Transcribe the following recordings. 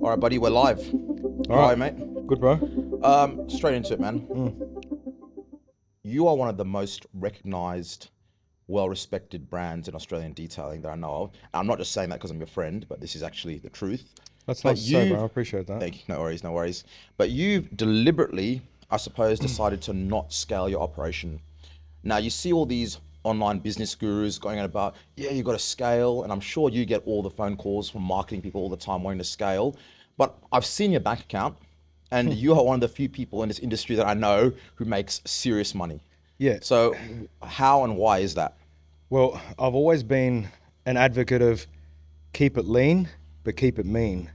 All right, buddy, we're live. All How are you, right, mate? good, bro. Straight into it, man. You are one of the most recognized, well-respected brands in Australian detailing that I know of. And I'm not just saying that because I'm your friend, but this is actually the truth. That's But nice to say, bro. I you've, appreciate that. thank you, no worries, no worries. But you've deliberately, I suppose, decided to not scale your operation. Now, you see all these online business gurus going on about, yeah, you got to scale. And I'm sure you get all the phone calls from marketing people all the time wanting to scale. But I've seen your bank account, and you are one of the few people in this industry that I know who makes serious money. Yeah. So, how and why is that? Well, I've always been an advocate of keep it lean, but keep it mean.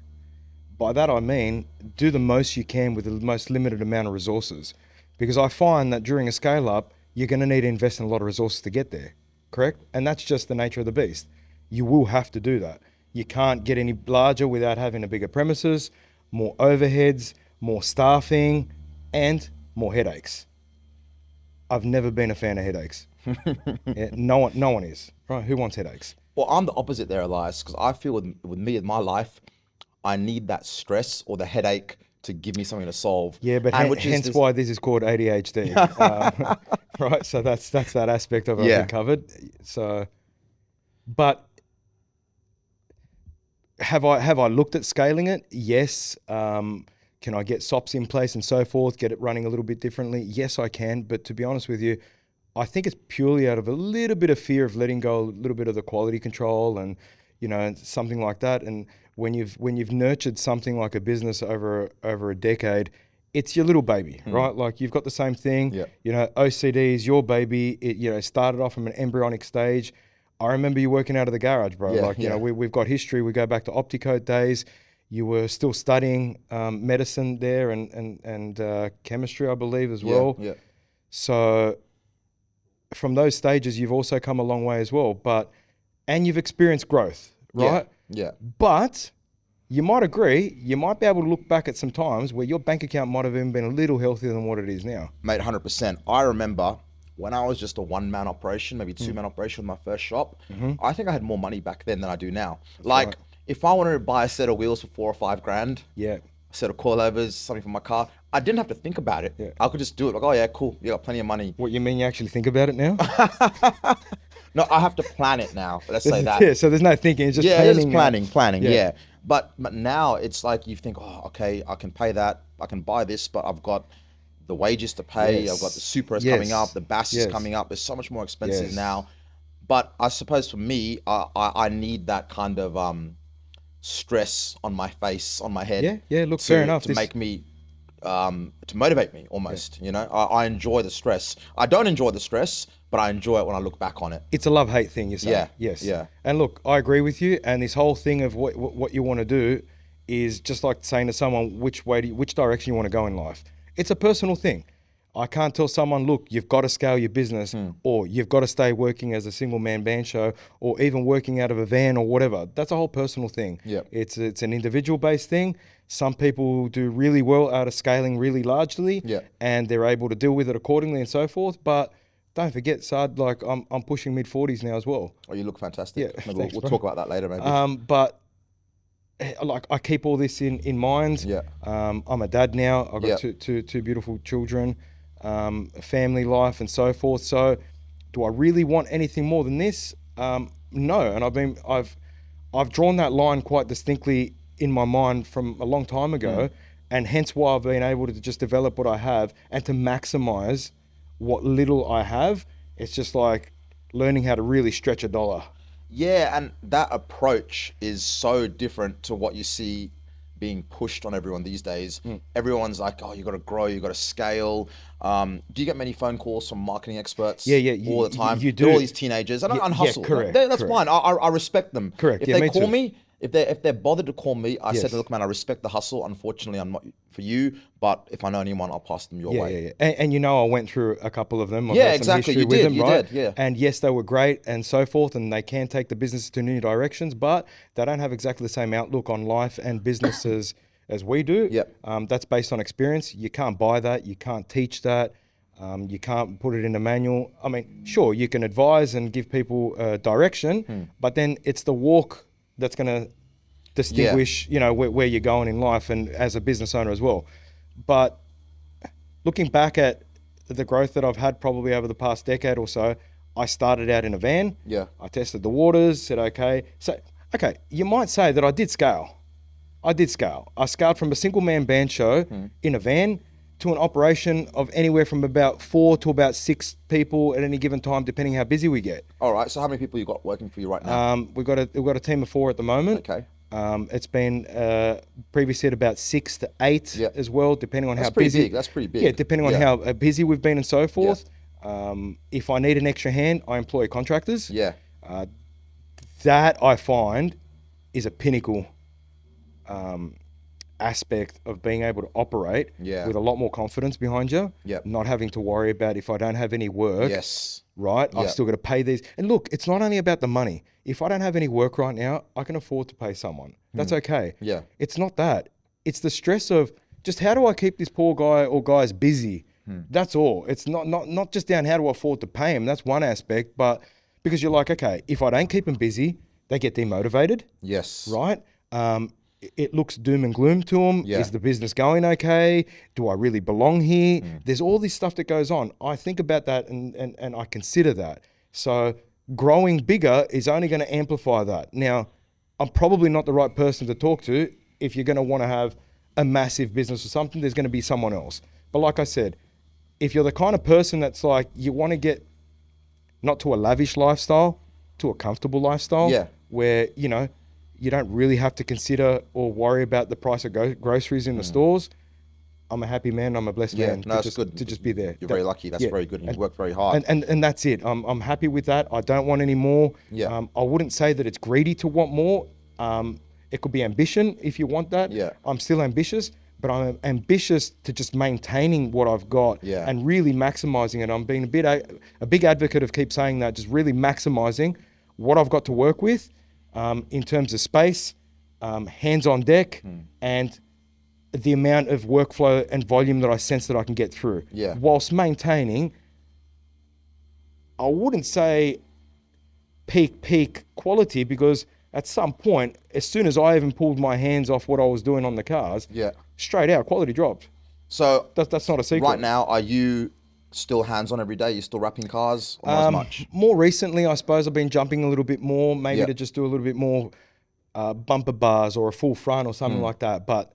By that I mean do the most you can with the most limited amount of resources. Because I find that during a scale up, you're going to need to invest in a lot of resources to get there. Correct? And that's just the nature of the beast. You will have to do that. You can't get any larger without having a bigger premises, more overheads, more staffing, and more headaches. I've never been a fan of headaches. Yeah, no one is. Right? Who wants headaches? Well, I'm the opposite there, Elias, because I feel with me in my life, I need that stress or the headache to give me something to solve. Yeah, but And which is hence this, why this is called ADHD. Right? So that's that aspect of it we yeah, covered. So, but have I looked at scaling it? Yes. Can I get SOPs in place and so forth, get it running a little bit differently? Yes, I can. But to be honest with you, I think it's purely out of a little bit of fear of letting go a little bit of the quality control and, something like that. And when you've nurtured something like a business over a decade, it's your little baby, right? Like you've got the same thing. yeah, OCD is your baby. It started off from an embryonic stage. I remember you working out of the garage, bro. yeah, Like, yeah, we've got history. We go back to Opticoat days. You were still studying medicine there and chemistry, I believe, as yeah, well. yeah, So from those stages, you've also come a long way as well. And you've experienced growth, yeah, right? yeah. But you might agree, you might be able to look back at some times where your bank account might have even been a little healthier than what it is now. Mate, 100%. I remember when I was just a one-man operation, maybe two-man operation with my first shop, I think I had more money back then than I do now. Right. Like, if I wanted to buy a set of wheels for 4 or 5 grand, Yeah. a set of coilovers, something for my car, I didn't have to think about it. Yeah. I could just do it. Like, oh yeah, cool. You got plenty of money. What you mean you actually think about it now? No, I have to plan it now. Let's say that. Yeah, so there's no thinking, it's just Yeah, just planning now. planning. Yeah. Yeah, but now it's like you think, oh, okay, I can pay that, I can buy this, but I've got the wages to pay. I've got the Yes. super is coming up, Yes. the bass is Yes. coming up. It's so much more expensive Yes. now. But I suppose for me, I need that kind of stress on my face, on my Yeah, head, yeah, look, fair to enough. to make me to motivate me almost. I enjoy the stress. I don't enjoy the stress, but I enjoy it when I look back on it. It's a love-hate thing, you say. Yeah, Yes. yeah, And look, I agree with you. And this whole thing of what you want to do is just like saying to someone which direction you want to go in life. It's a personal thing. I can't tell someone, look, you've got to scale your business, or you've got to stay working as a single man band show, or even working out of a van or whatever. That's a whole personal thing. yeah. It's an individual based thing. Some people do really well out of scaling really largely, Yeah. and they're able to deal with it accordingly and so forth. But don't forget, Saad, like I'm pushing mid-40s now as well. Oh, you look fantastic. Yeah, Maybe thanks, we'll bro. talk about that later, maybe. But like I keep all this in mind. Yeah. I'm a dad now. I've got Yeah. two beautiful children, a family life and so forth. So do I really want anything more than this? No. And I've drawn that line quite distinctly in my mind from a long time ago, and hence why I've been able to just develop what I have and to maximize what little I have. It's just like learning how to really stretch a dollar. Yeah, and that approach is so different to what you see being pushed on everyone these days. Everyone's like, "Oh, you got to grow, you got to scale." Do you get many phone calls from marketing experts? Yeah, yeah, all the time. you They're all do. these teenagers, and Yeah, on yeah, hustle. correct, That's correct. fine. I respect them. Correct, If yeah, they me call too. me, if they're bothered to call me, I said, Yes. "Look, man, I respect the hustle. Unfortunately, I'm not for you, but if I know anyone, I'll pass them your Yeah, way." yeah, yeah. And I went through a couple of them. I've Yeah, had some exactly. history You with did. them, You right? did. Yeah. And yes, they were great and so forth, and they can take the business to new directions, but they don't have exactly the same outlook on life and business as we do. Yep. That's based on experience. You can't buy that. You can't teach that. You can't put it in a manual. I mean, sure, you can advise and give people direction, but then it's the walk that's going to distinguish, you know, where you're going in life and as a business owner as well. But looking back at the growth that I've had probably over the past decade or so, I started out in a van. Yeah. I tested the waters, said, okay. So, okay, you might say that I did scale. I did scale. I scaled from a single man band show in a van to an operation of anywhere from about 4 to about 6 people at any given time, depending how busy we get. All right. So how many people you got working for you right now? We've got a team of 4 at the moment. Okay. It's been previously at about 6 to 8 as well, depending on That's how pretty busy. big. That's pretty big. Yeah, depending on how busy we've been and so forth. If I need an extra hand, I employ contractors. Yeah. That I find is a pinnacle aspect of being able to operate with a lot more confidence behind you. Yep. Not having to worry about if I don't have any work. Yes. Right? I've still got to pay these. And look, it's not only about the money. If I don't have any work right now, I can afford to pay someone. That's okay. Yeah. It's not that. It's the stress of just how do I keep this poor guy or guys busy? That's all. It's not just down how do I afford to pay him. That's one aspect. But because you're like, okay, if I don't keep them busy, they get demotivated. Yes. Right? It looks doom and gloom to them. Yeah. Is the business going okay? Do I really belong here? There's all this stuff that goes on. I think about that and I consider that. So growing bigger is only going to amplify that. Now, I'm probably not the right person to talk to. If you're going to want to have a massive business or something, there's going to be someone else. But like I said, if you're the kind of person that's like, you want to get not to a lavish lifestyle, to a comfortable lifestyle, where, you know, you don't really have to consider or worry about the price of groceries in the stores. I'm a happy man. I'm a blessed man No, it's good to just be there. You're very lucky. That's very good. And you work very hard. And that's it. I'm happy with that. I don't want any more. Yeah. I wouldn't say that it's greedy to want more. It could be ambition if you want that. Yeah. I'm still ambitious, but I'm ambitious to just maintaining what I've got and really maximizing it. I'm being a big advocate of keep saying that, just really maximizing what I've got to work with. In terms of space, hands on deck, and the amount of workflow and volume that I sense that I can get through. Yeah. Whilst maintaining, I wouldn't say peak quality, because at some point, as soon as I even pulled my hands off what I was doing on the cars, straight out, quality dropped. So that's not a secret. right now, are you still hands-on every day? You still wrapping cars? Or not as much? More recently, I suppose I've been jumping a little bit more, maybe to just do a little bit more bumper bars or a full front or something like that. But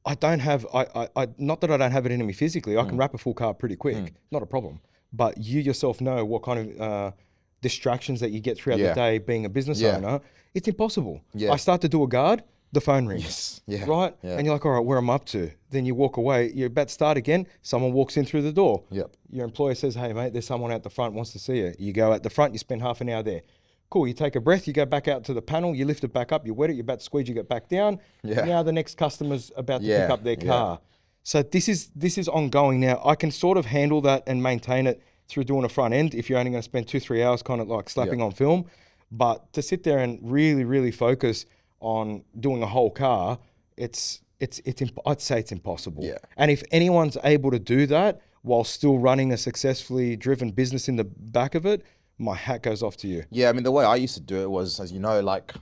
I don't have, I not that I don't have it in me physically. I can wrap a full car pretty quick, not a problem. But you yourself know what kind of distractions that you get throughout the day being a business owner. It's impossible. I start to do a guard, the phone rings, right? And you're like, all right, where am I up to? Then you walk away, you're about to start again, someone walks in through the door. Your employer says, hey mate, there's someone out the front wants to see you. You go out the front, you spend half an hour there. Cool, you take a breath, you go back out to the panel, you lift it back up, you wet it, you're about to squeeze, you get back down. Now the next customer's about to pick up their car. So this is ongoing now. I can sort of handle that and maintain it through doing a front end if you're only going to spend 2-3 hours kind of like slapping on film. But to sit there and really focus on doing a whole car, I'd say it's impossible. And if anyone's able to do that while still running a successfully driven business in the back of it, my hat goes off to you. Yeah, I mean, the way I used to do it was, as you know, like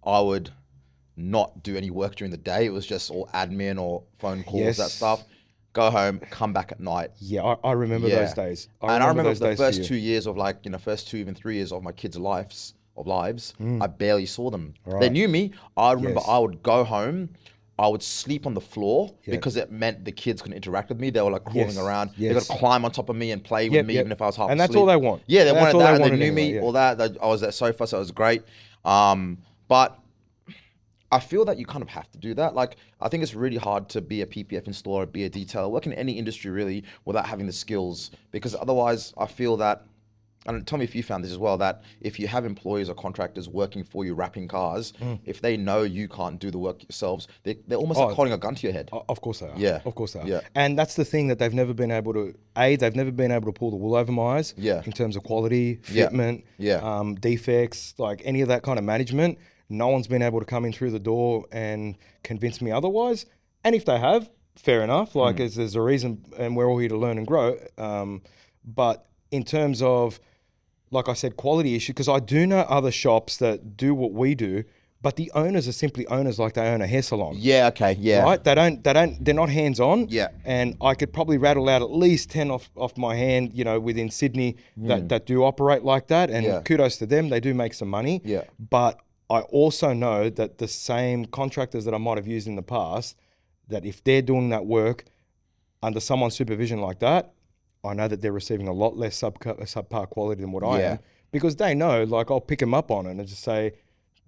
I would not do any work during the day. It was just all admin or phone calls, that stuff. Go home, come back at night. Yeah, I remember those days. I remember the first 2 years of like, first 2, even 3 years of my kids' lives, I barely saw them. They knew me. I remember I would go home, I would sleep on the floor because it meant the kids couldn't interact with me. They were like crawling around. They got to climb on top of me and play with me even if I was half asleep. And that's all they want. Yeah, they wanted that, and they knew me, all that. I was at sofa, so it was great. But I feel that you kind of have to do that. Like, I think it's really hard to be a PPF installer, be a detailer, work in any industry really without having the skills, because otherwise I feel that, and tell me if you found this as well, that if you have employees or contractors working for you wrapping cars, if they know you can't do the work yourselves, they're almost like holding a gun to your head. Of course they are. Yeah. Of course they are. Yeah. And that's the thing that they've never been able to, they've never been able to pull the wool over my eyes in terms of quality, fitment, defects, like any of that kind of management. No one's been able to come in through the door and convince me otherwise. And if they have, fair enough. Like there's a reason, and we're all here to learn and grow. But in terms of, like I said, quality issue, because I do know other shops that do what we do, but the owners are simply owners like they own a hair salon. Yeah. Okay. Yeah. Right? They're not hands-on. Yeah. And I could probably rattle out at least 10 off my hand, within Sydney that do operate like that. And kudos to them. They do make some money. Yeah. But I also know that the same contractors that I might have used in the past, that if they're doing that work under someone's supervision like that, I know that they're receiving a lot less subpar quality than what I am, because they know, like, I'll pick them up on it and just say,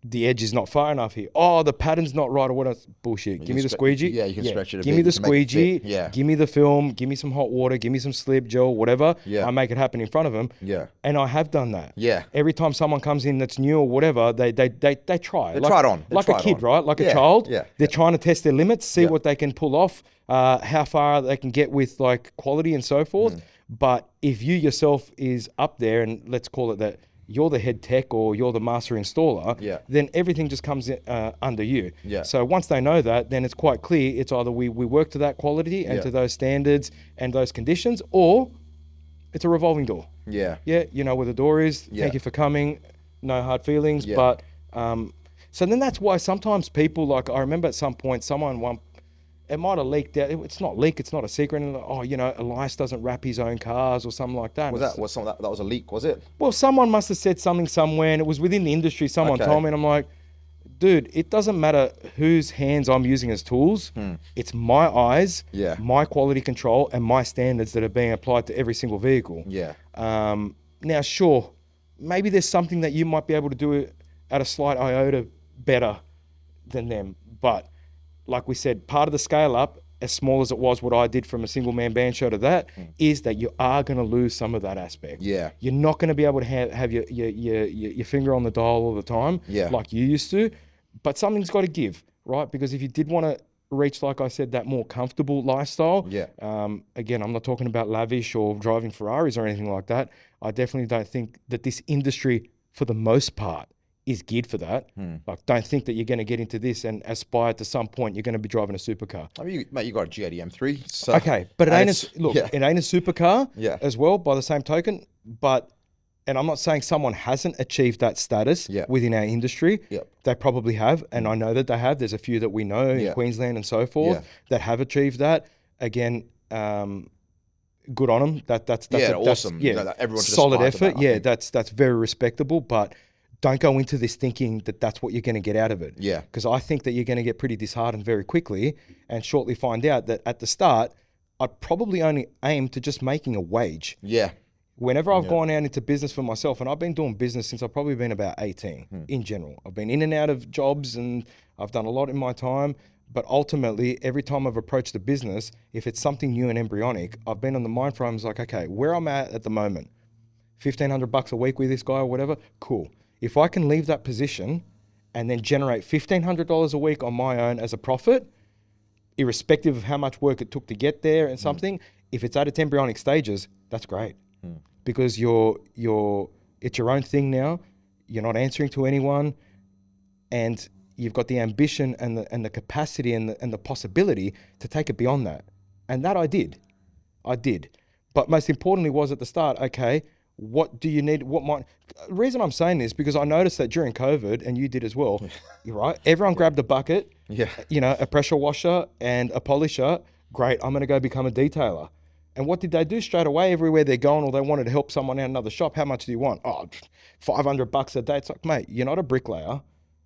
the edge is not far enough here. Oh, the pattern's not right or what else. Bullshit. Give me the squeegee. Yeah, you can stretch it a Give bit. me the You can make it fit. squeegee. Yeah. Give me the film. Give me some hot water. Give me some slip gel, whatever. Yeah. I make it happen in front of them. Yeah. And I have done that. Yeah. Every time someone comes in that's new or whatever, they try. They try it on. They Like try a it kid, on. right? Like Yeah. a child. Yeah. They're trying to test their limits, see Yeah. what they can pull off, how far they can get with like quality and so forth. But if you yourself is up there, and let's call it that, you're the head tech or you're the master installer, then everything just comes under you. Yeah. So once they know that, then it's quite clear. It's either we work to that quality and to those standards and those conditions, or it's a revolving door. Yeah. Yeah, you know where the door is. Thank you for coming. No hard feelings. Yeah. But so then that's why sometimes people, like, I remember at some point it might have leaked out. It's not leak. It's not a secret. And, Elias doesn't wrap his own cars or something like that. That was a leak, was it? Well, someone must have said something somewhere, and it was within the industry. Someone told me, and I'm like, dude, it doesn't matter whose hands I'm using as tools. It's my eyes, my quality control, and my standards that are being applied to every single vehicle. Yeah. Now, sure, maybe there's something that you might be able to do at a slight iota better than them, but like we said, part of the scale up, as small as it was what I did from a single man band show to that, is that you are going to lose some of that aspect. Yeah. You're not going to be able to have your finger on the dial all the time like you used to, but something's got to give, right? Because if you did want to reach, like I said, that more comfortable lifestyle, again, I'm not talking about lavish or driving Ferraris or anything like that. I definitely don't think that this industry, for the most part, is geared for that. Like, don't think that you're going to get into this and aspire to some point you're going to be driving a supercar. I mean, mate, you got a G80 M3. So okay, but it ain't it ain't a supercar as well, by the same token. And I'm not saying someone hasn't achieved that status within our industry. They probably have, and I know that they have. There's a few that we know in Queensland and so forth that have achieved that. Again, good on them. That's awesome. Everyone should solid aspire effort. to that, That's very respectable. But don't go into this thinking that that's what you're going to get out of it. Yeah. Because I think that you're going to get pretty disheartened very quickly and shortly find out that at the start, I'd probably only aim to just making a wage. Yeah. Whenever I've gone out into business for myself, and I've been doing business since I've probably been about 18 in general. I've been in and out of jobs and I've done a lot in my time. But ultimately, every time I've approached a business, if it's something new and embryonic, I've been on the mind frame, like, okay, where I'm at the moment, $1,500 a week with this guy or whatever, cool. If I can leave that position and then generate $1,500 a week on my own as a profit, irrespective of how much work it took to get there and something, if it's at its embryonic stages, that's great. Because it's your own thing now. You're not answering to anyone, and you've got the ambition and the capacity and the possibility to take it beyond that. And that I did. But most importantly was at the start, okay, what do you need? The reason I'm saying this, because I noticed that during COVID, and you did as well, you're right, everyone grabbed a bucket, a pressure washer and a polisher. Great, I'm going to go become a detailer. And what did they do straight away? Everywhere they're going, or they wanted to help someone out another shop, how much do you want? Oh, $500 a day. It's like, mate, you're not a bricklayer.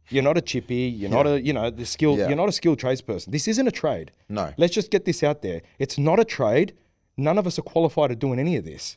You're not a chippy. You're not the skilled. You're not a skilled tradesperson. This isn't a trade. No. Let's just get this out there. It's not a trade. None of us are qualified to doing any of this.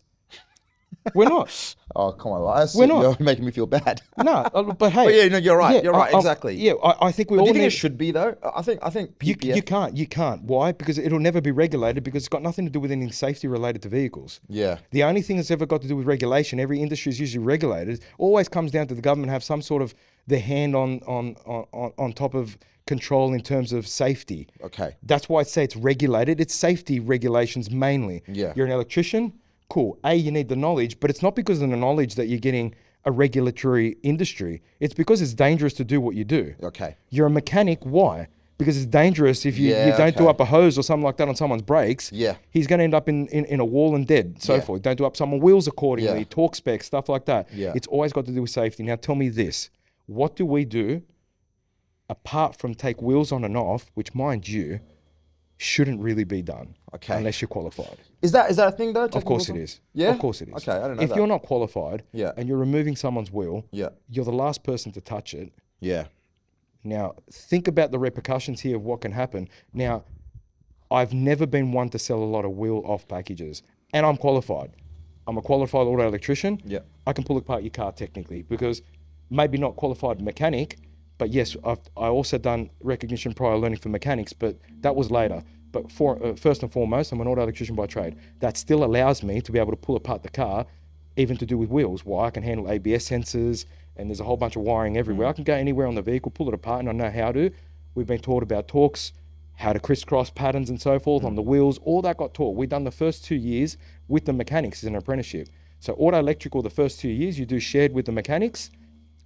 We're not. Oh, come on, Elias. We're not. You're making me feel bad. No, but hey. But yeah, no, you're right. You're right. Exactly. I think we But all do you think need. it should be though? I think PPF. You can't. Why? Because it'll never be regulated, because it's got nothing to do with anything safety related to vehicles. Yeah. The only thing that's ever got to do with regulation, every industry is usually regulated, always comes down to the government have some sort of their hand on top of control in terms of safety. Okay. That's why I say it's regulated. It's safety regulations mainly. Yeah. You're an electrician. Cool. You need the knowledge, but it's not because of the knowledge that you're getting a regulatory industry. It's because it's dangerous to do what you do. Okay. You're a mechanic. Why? Because it's dangerous if you don't do up a hose or something like that on someone's brakes. Yeah. He's going to end up in a wall and dead, so forth. Don't do up someone's wheels accordingly, torque specs, stuff like that. Yeah. It's always got to do with safety. Now tell me this. What do we do apart from take wheels on and off, which mind you, shouldn't really be done unless you're qualified. Is that a thing though? Of course it is. Yeah? Of course it is. Okay, I don't know if that. you're not qualified Yeah. and you're removing someone's wheel, Yeah. you're the last person to touch it. Yeah. Now, think about the repercussions here of what can happen. Now, I've never been one to sell a lot of wheel off packages, and I'm qualified. I'm a qualified auto electrician. Yeah. I can pull apart your car technically, because maybe not qualified mechanic, but yes, I also done recognition prior learning for mechanics, but that was later. But first and foremost, I'm an auto electrician by trade. That still allows me to be able to pull apart the car, even to do with wheels. Why? I can handle ABS sensors, and there's a whole bunch of wiring everywhere. I can go anywhere on the vehicle, pull it apart, and I know how to. We've been taught about torques, how to crisscross patterns and so forth on the wheels. All that got taught. We've done the first 2 years with the mechanics as an apprenticeship. So auto electrical, the first 2 years, you do shared with the mechanics.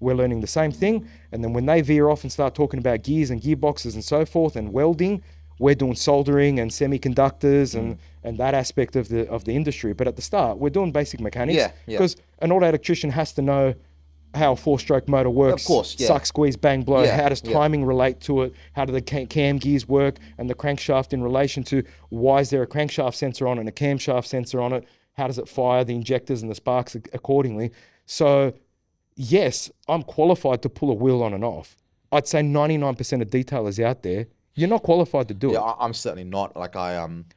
We're learning the same thing. And then when they veer off and start talking about gears and gearboxes and so forth and welding, we're doing soldering and semiconductors and that aspect of the industry. But at the start, we're doing basic mechanics because an auto electrician has to know how a 4-stroke motor works. Of course, yeah. Suck, squeeze, bang, blow. Yeah, How does timing relate to it? How do the cam gears work and the crankshaft in relation to why is there a crankshaft sensor on it and a camshaft sensor on it? How does it fire the injectors and the sparks accordingly? So yes, I'm qualified to pull a wheel on and off. I'd say 99% of detailers out there, you're not qualified to do it. Yeah, I'm certainly not. Like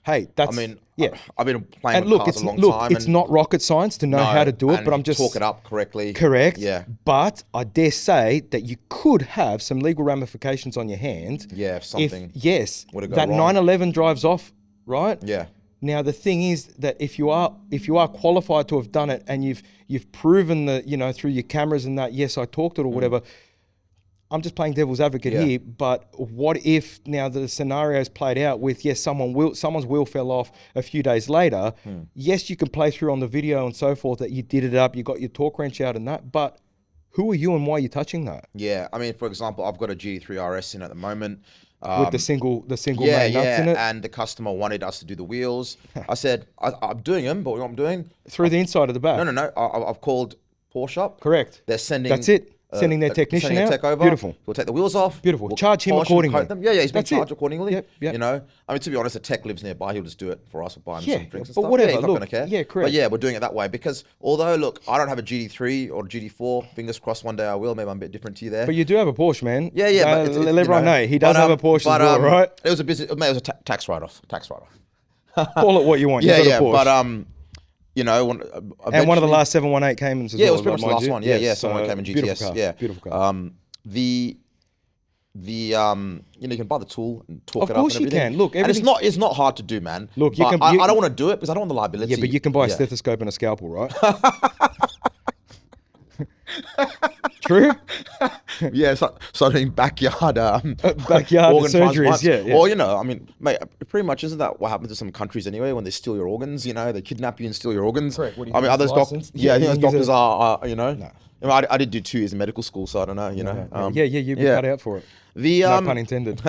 Hey, that's I mean, yeah. I've been playing And with look, cars it's a long look, time. it's not rocket science to know how to do it, and but I'm just talk it up correctly. correct. Yeah. But I dare say that you could have some legal ramifications on your hand. Yeah, if something yes, would've gone that wrong. 911 drives off, right? Yeah. Now the thing is that if you are qualified to have done it and you've proven that, you know, through your cameras and that, yes, I talked it or whatever. I'm just playing devil's advocate here, but what if now the scenario's played out with, yes, someone's wheel fell off a few days later. Yes, you can play through on the video and so forth that you did it up, you got your torque wrench out and that, but who are you and why are you touching that? Yeah. I mean, for example, I've got a GT3 RS in at the moment. With the single Yeah, main nuts in it? and the customer wanted us to do the wheels. I said, I'm doing them, but what I'm doing? Through the inside of the back? No. I've called Porsche up. Correct. They're sending... That's it. Sending their technician sending a out. tech over. Beautiful. We'll take the wheels off. Beautiful. We'll Charge him polish and accordingly. coat them. Yeah, he's been That's it. charged accordingly. Yep. You know, I mean, to be honest, the tech lives nearby. He'll just do it for us. We'll buy him Yeah, some drinks and but stuff. whatever, Yeah, he's not look, going to care. yeah, correct. But yeah, we're doing it that way because although, look, I don't have a GT3 or GT4. Fingers crossed one day I will. Maybe I'm a bit different to you there. But you do have a Porsche, man. Yeah. But it's, let you everyone know. He does but, have a Porsche as well, right? It was a business. Mate, it was a tax write-off. Call it what you want. Yeah, You've got a Porsche. but you know, and one of the last 718 Caymans as well. Yeah, it was pretty much the last you. one. Yeah, Yes, someone came in GTS. Beautiful car. Yeah, Beautiful car. You know, you can buy the tool and talk Of it up. course and you everything. can. Look, and it's not hard to do, man. Look, you But can- I you- don't want to do it because I don't want the liability. Yeah, but you can buy a Yeah. stethoscope and a scalpel, right? True? Yeah, so doing backyard Backyard organ surgeries, transplants. yeah. Or, you know, I mean, mate, pretty much isn't that what happens to some countries anyway when they steal your organs? You know, they kidnap you and steal your organs. Correct. What do you I mean, think, others licensed? yeah, I think you those can use doctors are, you know. No. I, mean, I did do 2 years in medical school, so I don't know, you know. You'd be cut out for it. The No pun intended.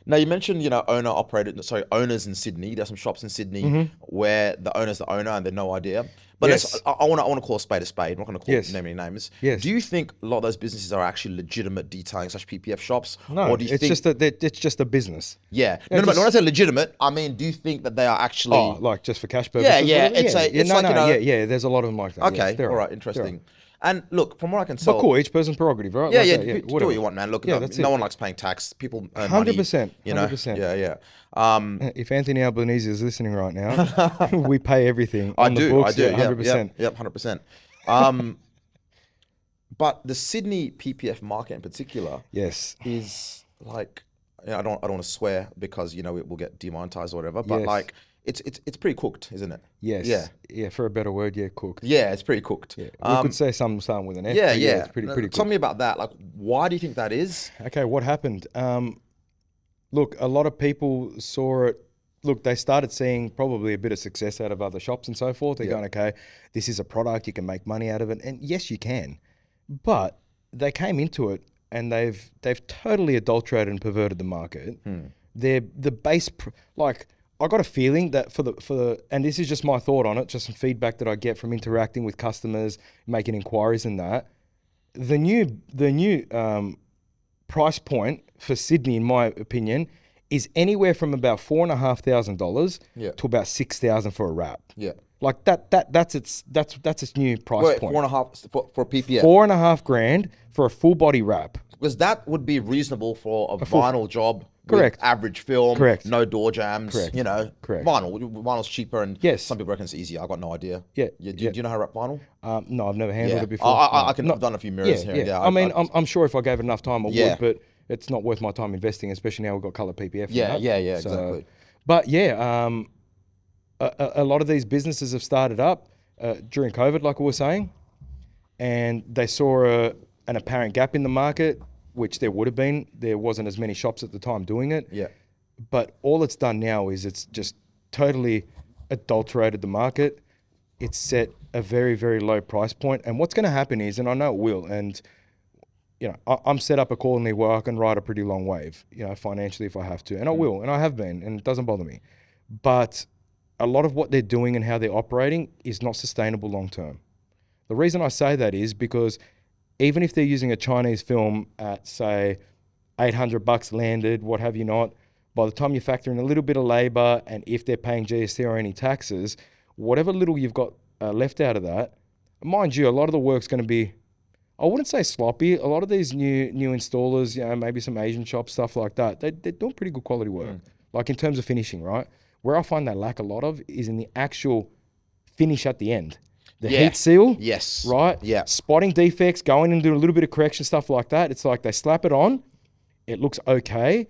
Now you mentioned, you know, owners in Sydney. There's some shops in Sydney where the owner's the owner and they've no idea. But Yes. I want to call a spade a spade. I'm not going to call Yes. name any names. Yes. Do you think a lot of those businesses are actually legitimate detailing / PPF shops? No, Or do you it's think? it's just a business. Yeah. Yeah, No, but just- when I say legitimate, I mean, do you think that they are actually? Oh, like just for cash purposes? yeah, whatever? it's like, you know- yeah, there's a lot of them like that. Okay. Yes, there all are. right. Interesting. And look, from what I can tell. But cool, each person's prerogative, right? Yeah, Like yeah. that, Do whatever. what you want, man. Look, Yeah, no, that's no it. one likes paying tax. People earn money. 100%, You know. 100%. Yeah. If Anthony Albanese is listening right now, we pay everything I on the do. books. I do. Yeah, 100%. Yep. 100%. But the Sydney PPF market in particular Yes. is like, you know, I don't want to swear because, you know, it will get demonetized or whatever. But Yes. like, it's pretty cooked, isn't it? Yes. Yeah. Yeah, for a better word, yeah, cooked. Yeah, it's pretty cooked. Yeah. We could say something starting with an F. Yeah, but yeah. It's pretty Now, cooked. Tell me about that. Like, why do you think that is? Okay, what happened? Look, a lot of people saw it. Look, they started seeing probably a bit of success out of other shops and so forth. They're going, okay, this is a product, you can make money out of it. And yes, you can. But they came into it and they've totally adulterated and perverted the market. They're the base, like, I got a feeling that for the, and this is just my thought on it, just some feedback that I get from interacting with customers, making inquiries and that. The new price point for Sydney, in my opinion, is anywhere from about $4,500 Yeah. to about $6,000 for a wrap. Yeah. Like that's its new price Wait, point. 4.5 for PPF. $4,500 for a full body wrap. Because that would be reasonable for a full- vinyl job. Correct. With average film. Correct. No door jams. Correct. You know. Correct. Vinyl's cheaper, and Yes. some people reckon it's easier. I got no idea. Yeah. Do you know how to wrap vinyl? No, I've never handled Yeah. it before. I've done a few mirrors here. Yeah. Yeah. I mean, I'm sure if I gave it enough time, I Yeah. would, but it's not worth my time investing, especially now we've got color PPF. and Yeah, that. yeah, yeah, So- exactly. But yeah, a lot of these businesses have started up during COVID, like we were saying, and they saw an apparent gap in the market, which there would have been. There wasn't as many shops at the time doing it. Yeah. But all it's done now is it's just totally adulterated the market. It's set a very, very low price point. And what's going to happen is, and I know it will, and you know, I'm set up accordingly where I can ride a pretty long wave, you know, financially if I have to. And I will, and I have been, and it doesn't bother me. But a lot of what they're doing and how they're operating is not sustainable long term. The reason I say that is because even if they're using a Chinese film at, say, $800 landed, what have you not, by the time you factor in a little bit of labor and if they're paying GST or any taxes, whatever little you've got left out of that, mind you, a lot of the work's going to be, I wouldn't say sloppy. A lot of these new installers, you know, maybe some Asian shops, stuff like that, they're doing pretty good quality work. Like in terms of finishing, right? Where I find they lack a lot of is in the actual finish at the end. The Yeah. heat seal, Yes. right? Yeah. Spotting defects, going and doing a little bit of correction, stuff like that. It's like they slap it on, it looks okay,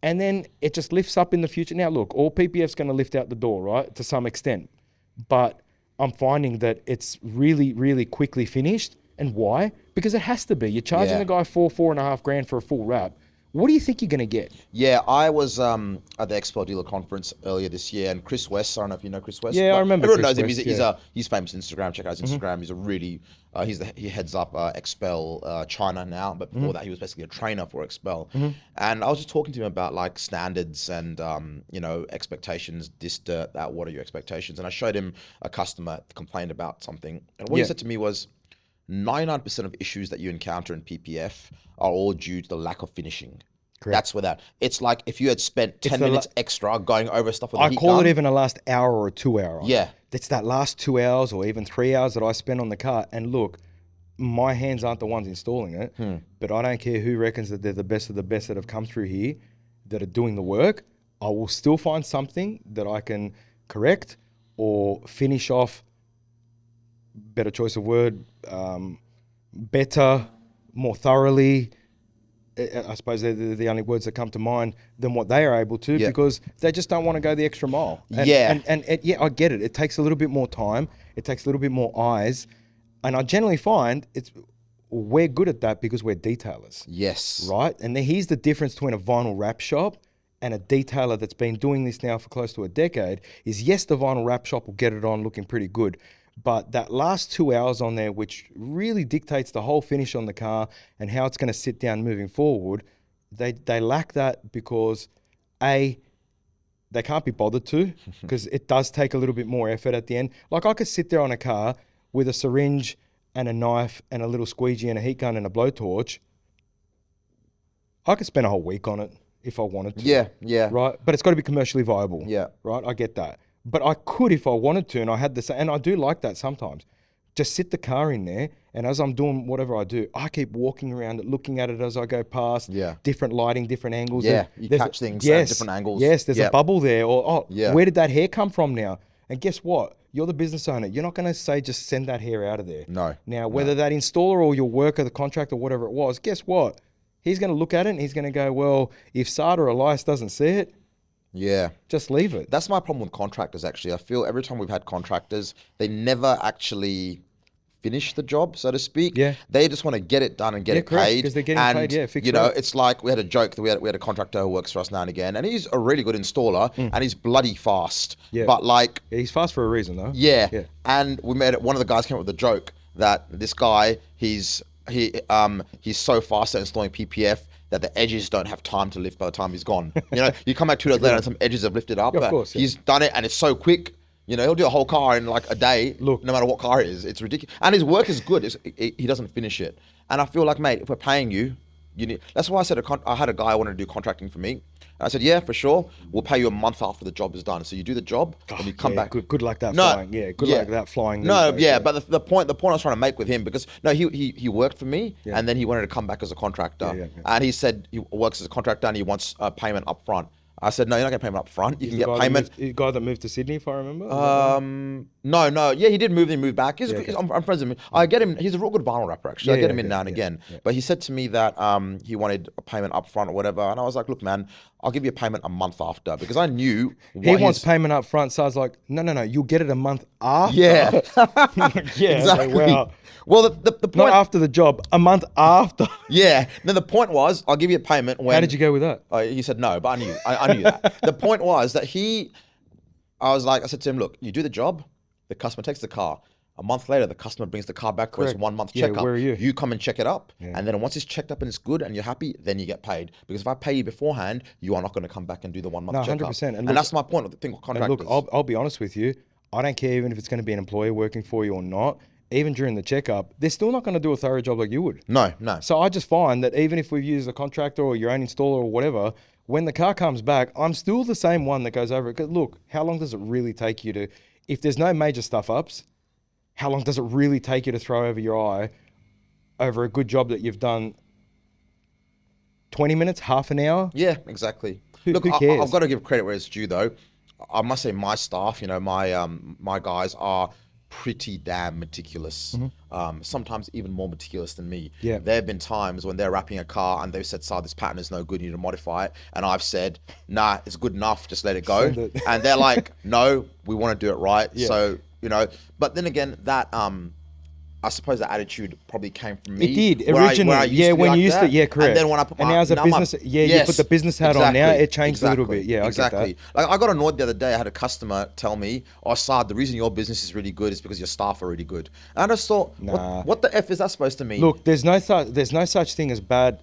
and then it just lifts up in the future. Now, look, all PPF's going to lift out the door, right, to some extent. But I'm finding that it's really, really quickly finished. And why? Because it has to be. You're charging Yeah. the guy $4,500 for a full wrap. What do you think you're going to get? Yeah, I was at the XPEL dealer conference earlier this year, and Chris West. I don't know if you know Chris West. Yeah, I but remember Everyone Chris knows him. West, He's famous on Instagram. Check out his Instagram. He's a really he heads up XPEL China now, but before that he was basically a trainer for XPEL. And I was just talking to him about like standards and you know, expectations. This, that. What are your expectations? And I showed him a customer that complained about something, and what he said to me was, 99% of issues that you encounter in PPF are all due to the lack of finishing. Correct. That's where that. It's like if you had spent 10 the minutes extra going over stuff with a I heat call gun. it even a last hour or 2 hour. Yeah. It's that last 2 hours or even 3 hours that I spend on the car. And look, my hands aren't the ones installing it, but I don't care who reckons that they're the best of the best that have come through here that are doing the work. I will still find something that I can correct or finish off, better choice of word, better, more thoroughly. I suppose they're the only words that come to mind than what they are able to, Yeah. because they just don't want to go the extra mile. And, Yeah. and yeah, I get it. It takes a little bit more time. It takes a little bit more eyes. And I generally find we're good at that because we're detailers, Yes. right? And then here's the difference between a vinyl wrap shop and a detailer that's been doing this now for close to a decade is, yes, the vinyl wrap shop will get it on looking pretty good, but that last 2 hours on there, which really dictates the whole finish on the car and how it's going to sit down moving forward, they lack that because they can't be bothered to, because it does take a little bit more effort at the end. Like I could sit there on a car with a syringe and a knife and a little squeegee and a heat gun and a blowtorch. I could spend a whole week on it if I wanted to. Yeah. Yeah. Right? But it's got to be commercially viable. Yeah. Right? I get that. But I could if I wanted to, and I had this, and I do like that sometimes. Just sit the car in there, and as I'm doing whatever I do, I keep walking around it, looking at it as I go past. Yeah. Different lighting, different angles. Yeah, you There's catch things at different angles. Yes, there's Yep. a bubble there, or Yeah. where did that hair come from now? And guess what? You're the business owner. You're not going to say just send that hair out of there. No. Now, whether that installer or your worker, the contractor, whatever it was, guess what? He's going to look at it and he's going to go, well, if Saad or Elias doesn't see it, Yeah. just leave it. That's my problem with contractors, actually. I feel every time we've had contractors, they never actually finish the job, so to speak. Yeah. They just want to get it done and get it correct, paid. 'cause they're getting and, paid, yeah, fixed you know, rate. it's like we had a joke that we had a contractor who works for us now and again, and he's a really good installer, and he's bloody fast. Yeah. But like, Yeah, he's fast for a reason, though. yeah. Yeah. And we made it. One of the guys came up with a joke that this guy, he's so fast at installing PPF that the edges don't have time to lift by the time he's gone. You know, you come back 2 days later and some edges have lifted up. Yeah, of but course, yeah. He's done it and it's so quick. You know, he'll do a whole car in like a day. Look. No matter what car it is, it's ridiculous. And his work is good. He doesn't finish it. And I feel like, mate, if we're paying you, you need. That's why I said I had a guy wanted to do contracting for me. And I said, yeah, for sure. We'll pay you a month after the job is done. So you do the job, and you come Yeah, back. good like that No, flying. Yeah, good yeah. like that flying. these No, days, yeah, but the point I was trying to make with him, because no, he worked for me, Yeah. and then he wanted to come back as a contractor, Yeah. and he said he works as a contractor and he wants payment up front. I said, no, you're not getting payment up front. You can get payment. The guy that moved to Sydney, if I remember. Is that right? No, yeah, he did move. He moved back. Okay. I'm friends with him. I get him. He's a real good vinyl rapper, actually. I get him in okay, now and again. yeah. But he said to me that he wanted a payment up front or whatever, and I was like, look, man, I'll give you a payment a month after, because I knew He wants payment up front. So I was like, no, you'll get it a month after. Yeah, Yeah, exactly. wow. Well, the point. Not after the job, a month after. Yeah. No, the point was, I'll give you a payment when. How did you go with that? He said no, but I knew that. The point was that I said to him, look, you do the job, the customer takes the car. A month later, the customer brings the car back for his Correct. 1 month Yeah, checkup. where are you? You come and check it up, and then once it's checked up and it's good and you're happy, then you get paid. Because if I pay you beforehand, you are not going to come back and do the 1 month No, checkup. 100%. And that's my point with the thing with And contractors. look, I'll be honest with you. I don't care even if it's going to be an employer working for you or not. Even during the checkup, they're still not going to do a thorough job like you would. No. So I just find that even if we've used a contractor or your own installer or whatever, when the car comes back, I'm still the same one that goes over it. 'Cause look, how long does it really take you to, if there's no major stuff ups, how long does it really take you to throw over your eye over a good job that you've done 20 minutes, half an hour? Yeah, exactly. Who Look, cares? I've got to give credit where it's due, though. I must say, my staff, my guys are pretty damn meticulous. Sometimes even more meticulous than me. Yeah. There have been times when they're wrapping a car and they've said, Saad, this pattern is no good, you need to modify it. And I've said, nah, it's good enough, just let it go. Send it. And they're like, no, we want to do it right. Yeah. So, but then again, that I suppose that attitude probably came from me. It did where I originally. used to be When like you used that. to, yeah, correct. And then when I put and my, now as a my- business, you put the business hat on now, it changed a little bit. Yeah, I get exactly. that. Like I got annoyed the other day. I had a customer tell me, "Oh, Saad, the reason your business is really good is because your staff are really good." And I just thought, Nah. what the f is that supposed to mean? Look, there's no such thing as bad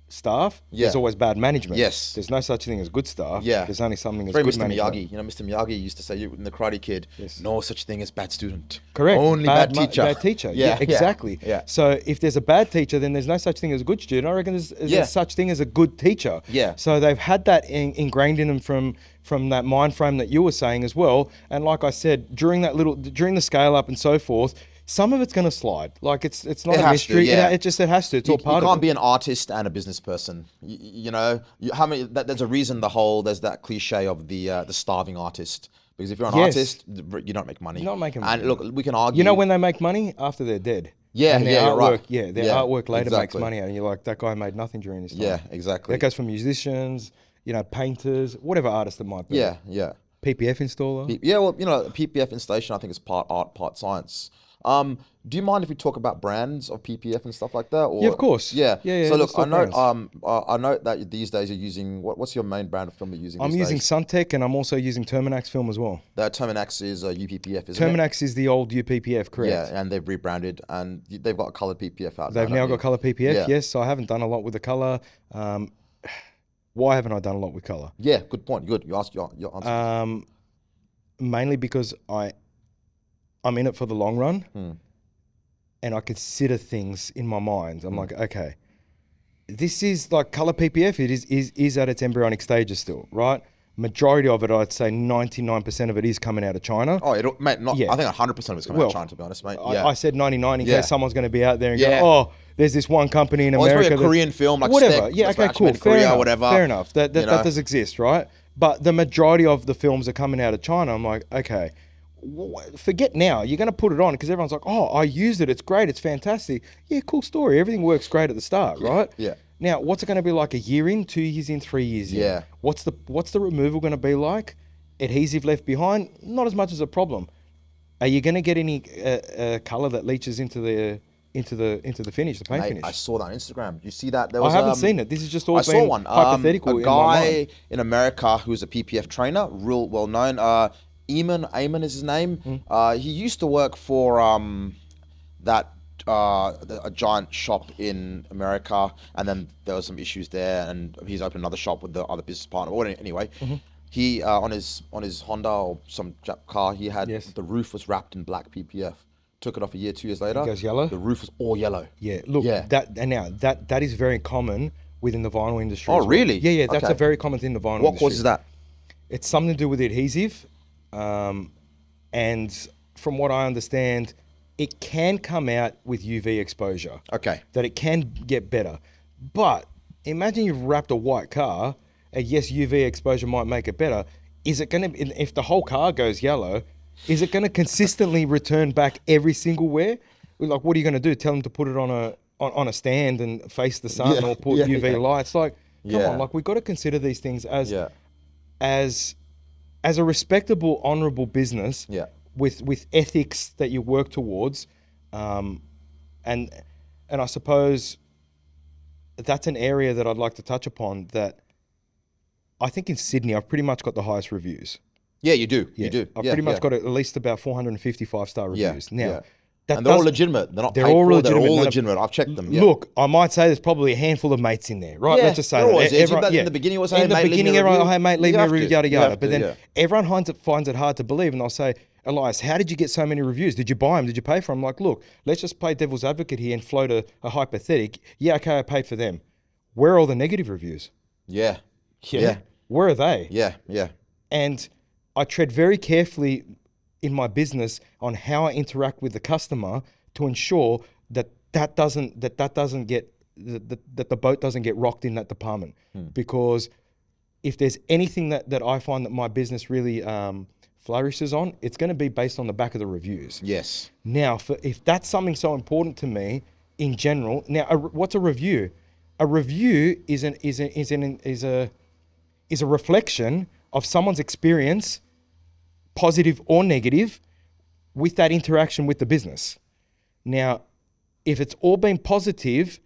staff. Yeah. There's always bad management. Yes. There's no such thing as good staff. Yeah. There's only something as Very good Mr. management. Miyagi. Mr. Miyagi used to say in the Karate Kid, Yes. no such thing as bad student. Correct. Only bad teacher. Bad teacher. Yeah, exactly. Yeah. So if there's a bad teacher, then there's no such thing as a good student. I reckon there's such thing as a good teacher. Yeah. So they've had that ingrained in them from that mind frame that you were saying as well. And like I said, during the scale up and so forth, some of it's going to slide. Like it's not It a has mystery. to, yeah. It just has to. It's all part you of can't it. be an artist and a business person. There's a reason there's that cliche of the starving artist. Because if you're an Yes. artist, you don't make money. You're not making And money. look, we can argue. You know when they make money? After they're dead. Yeah, and yeah, their you're artwork, right. Yeah, their Yeah, artwork later makes exactly. money, and you're like, that guy made nothing during his time. Yeah, exactly. That goes for musicians, painters, whatever artist it might be. Yeah. PPF installer. Yeah, well, PPF installation, I think is part art, part science. Do you mind if we talk about brands of PPF and stuff like that? Or, Yeah, of course. Yeah. Yeah, So let's look, I talk know, brands. I know that these days you're using what's your main brand of film you're using? I'm these using days? Suntech, and I'm also using Terminax film as well. That Terminax is UPPF, isn't it? Terminax is the old UPPF, correct? Yeah, and they've rebranded and they've got a colored PPF out. They've now don't got you? color PPF. Yeah. Yes, so I haven't done a lot with the color. Why haven't I done a lot with color? Yeah, good point. Good. You asked your answer. Mainly because I'm in it for the long run. And I consider things in my mind. I'm like, okay, this is like color PPF. It is at its embryonic stages still, right? Majority of it, I'd say 99% of it is coming out of China. Oh, mate, Yeah. I think 100% of it's coming out of China, to be honest, mate. Yeah. I said 99 in Yeah. case someone's going to be out there and Yeah. go, oh, there's this one company in It's America. probably a Korean film, like whatever. Steak, Yeah, that's okay, actually cool. made in Fair Korea, enough. whatever. Fair enough. That You know? does exist, right? But the majority of the films are coming out of China. I'm like, okay, forget now. You're going to put it on because everyone's like, oh, I used it. It's great. It's fantastic. Yeah, cool story. Everything works great at the start, right? Yeah. Now, what's it going to be like a year in, 2 years in, 3 years in? Yeah. What's the removal going to be like? Adhesive left behind? Not as much as a problem. Are you going to get any color that leaches into the finish, the paint Mate, finish? I saw that on Instagram. Do you see that? There I was, haven't seen it. This is just all I saw been one. hypothetical A in my guy mind. in America who's a PPF trainer, real well known. Eamon is his name. He used to work for a giant shop in America, and then there was some issues there, and he's opened another shop with the other business partner. But anyway, he on his Honda or some Jap car, he had Yes. the roof was wrapped in black PPF took it off a year, 2 years later. It goes yellow? The roof was all yellow. Yeah, look, Yeah. that is very common within the vinyl industry. Oh, as well. really? Yeah, that's Okay. a very common thing in the vinyl What industry. causes that? It's something to do with the adhesive, and from what I understand, it can come out with UV exposure. Okay. That it can get better, but imagine you've wrapped a white car, and yes, UV exposure might make it better. Is it going to, if the whole car goes yellow, is it going to consistently return back every single wear? Like, what are you going to do? Tell them to put it on a stand and face the sun, Yeah, or put yeah, UV yeah. lights? Like, come Yeah. on, like, we've got to consider these things as Yeah. as a respectable, honourable business Yeah. with ethics that you work towards, and I suppose that's an area that I'd like to touch upon. That I think in Sydney, I've pretty much got the highest reviews. Yeah, you do. You do. I've Yeah, pretty much yeah. got at least about 455 star Yeah, reviews. Now, yeah. that And they're all does- legitimate. They're not They're paid all for. legitimate. They're all None of- legitimate. I've checked them. Yeah. Look, I might say there's probably a handful of mates in there, right? Yeah, Let's just say there that. always is. Everyone- In the beginning, it was, hey, in the mate, leave me a beginning, everyone, review. hey, mate, leave You me a have review, to. yada You yada. have But to, then yeah. everyone finds it hard to believe, and they'll say, Elias, how did you get so many reviews? Did you buy them? Did you pay for them? I'm like, look, let's just play devil's advocate here and float a hypothetic. Yeah, okay, I paid for them. Where are all the negative reviews? Yeah. Yeah. Yeah. Where are they? Yeah. Yeah. And I tread very carefully in my business on how I interact with the customer to ensure that the boat doesn't get rocked in that department. Because if there's anything that I find that my business really flourishes on, it's going to be based on the back of the reviews. Yes. Now, if that's something so important to me in general, now what's a review? A review is a reflection of someone's experience, positive or negative, with that interaction with the business. Now, if it's all been positive,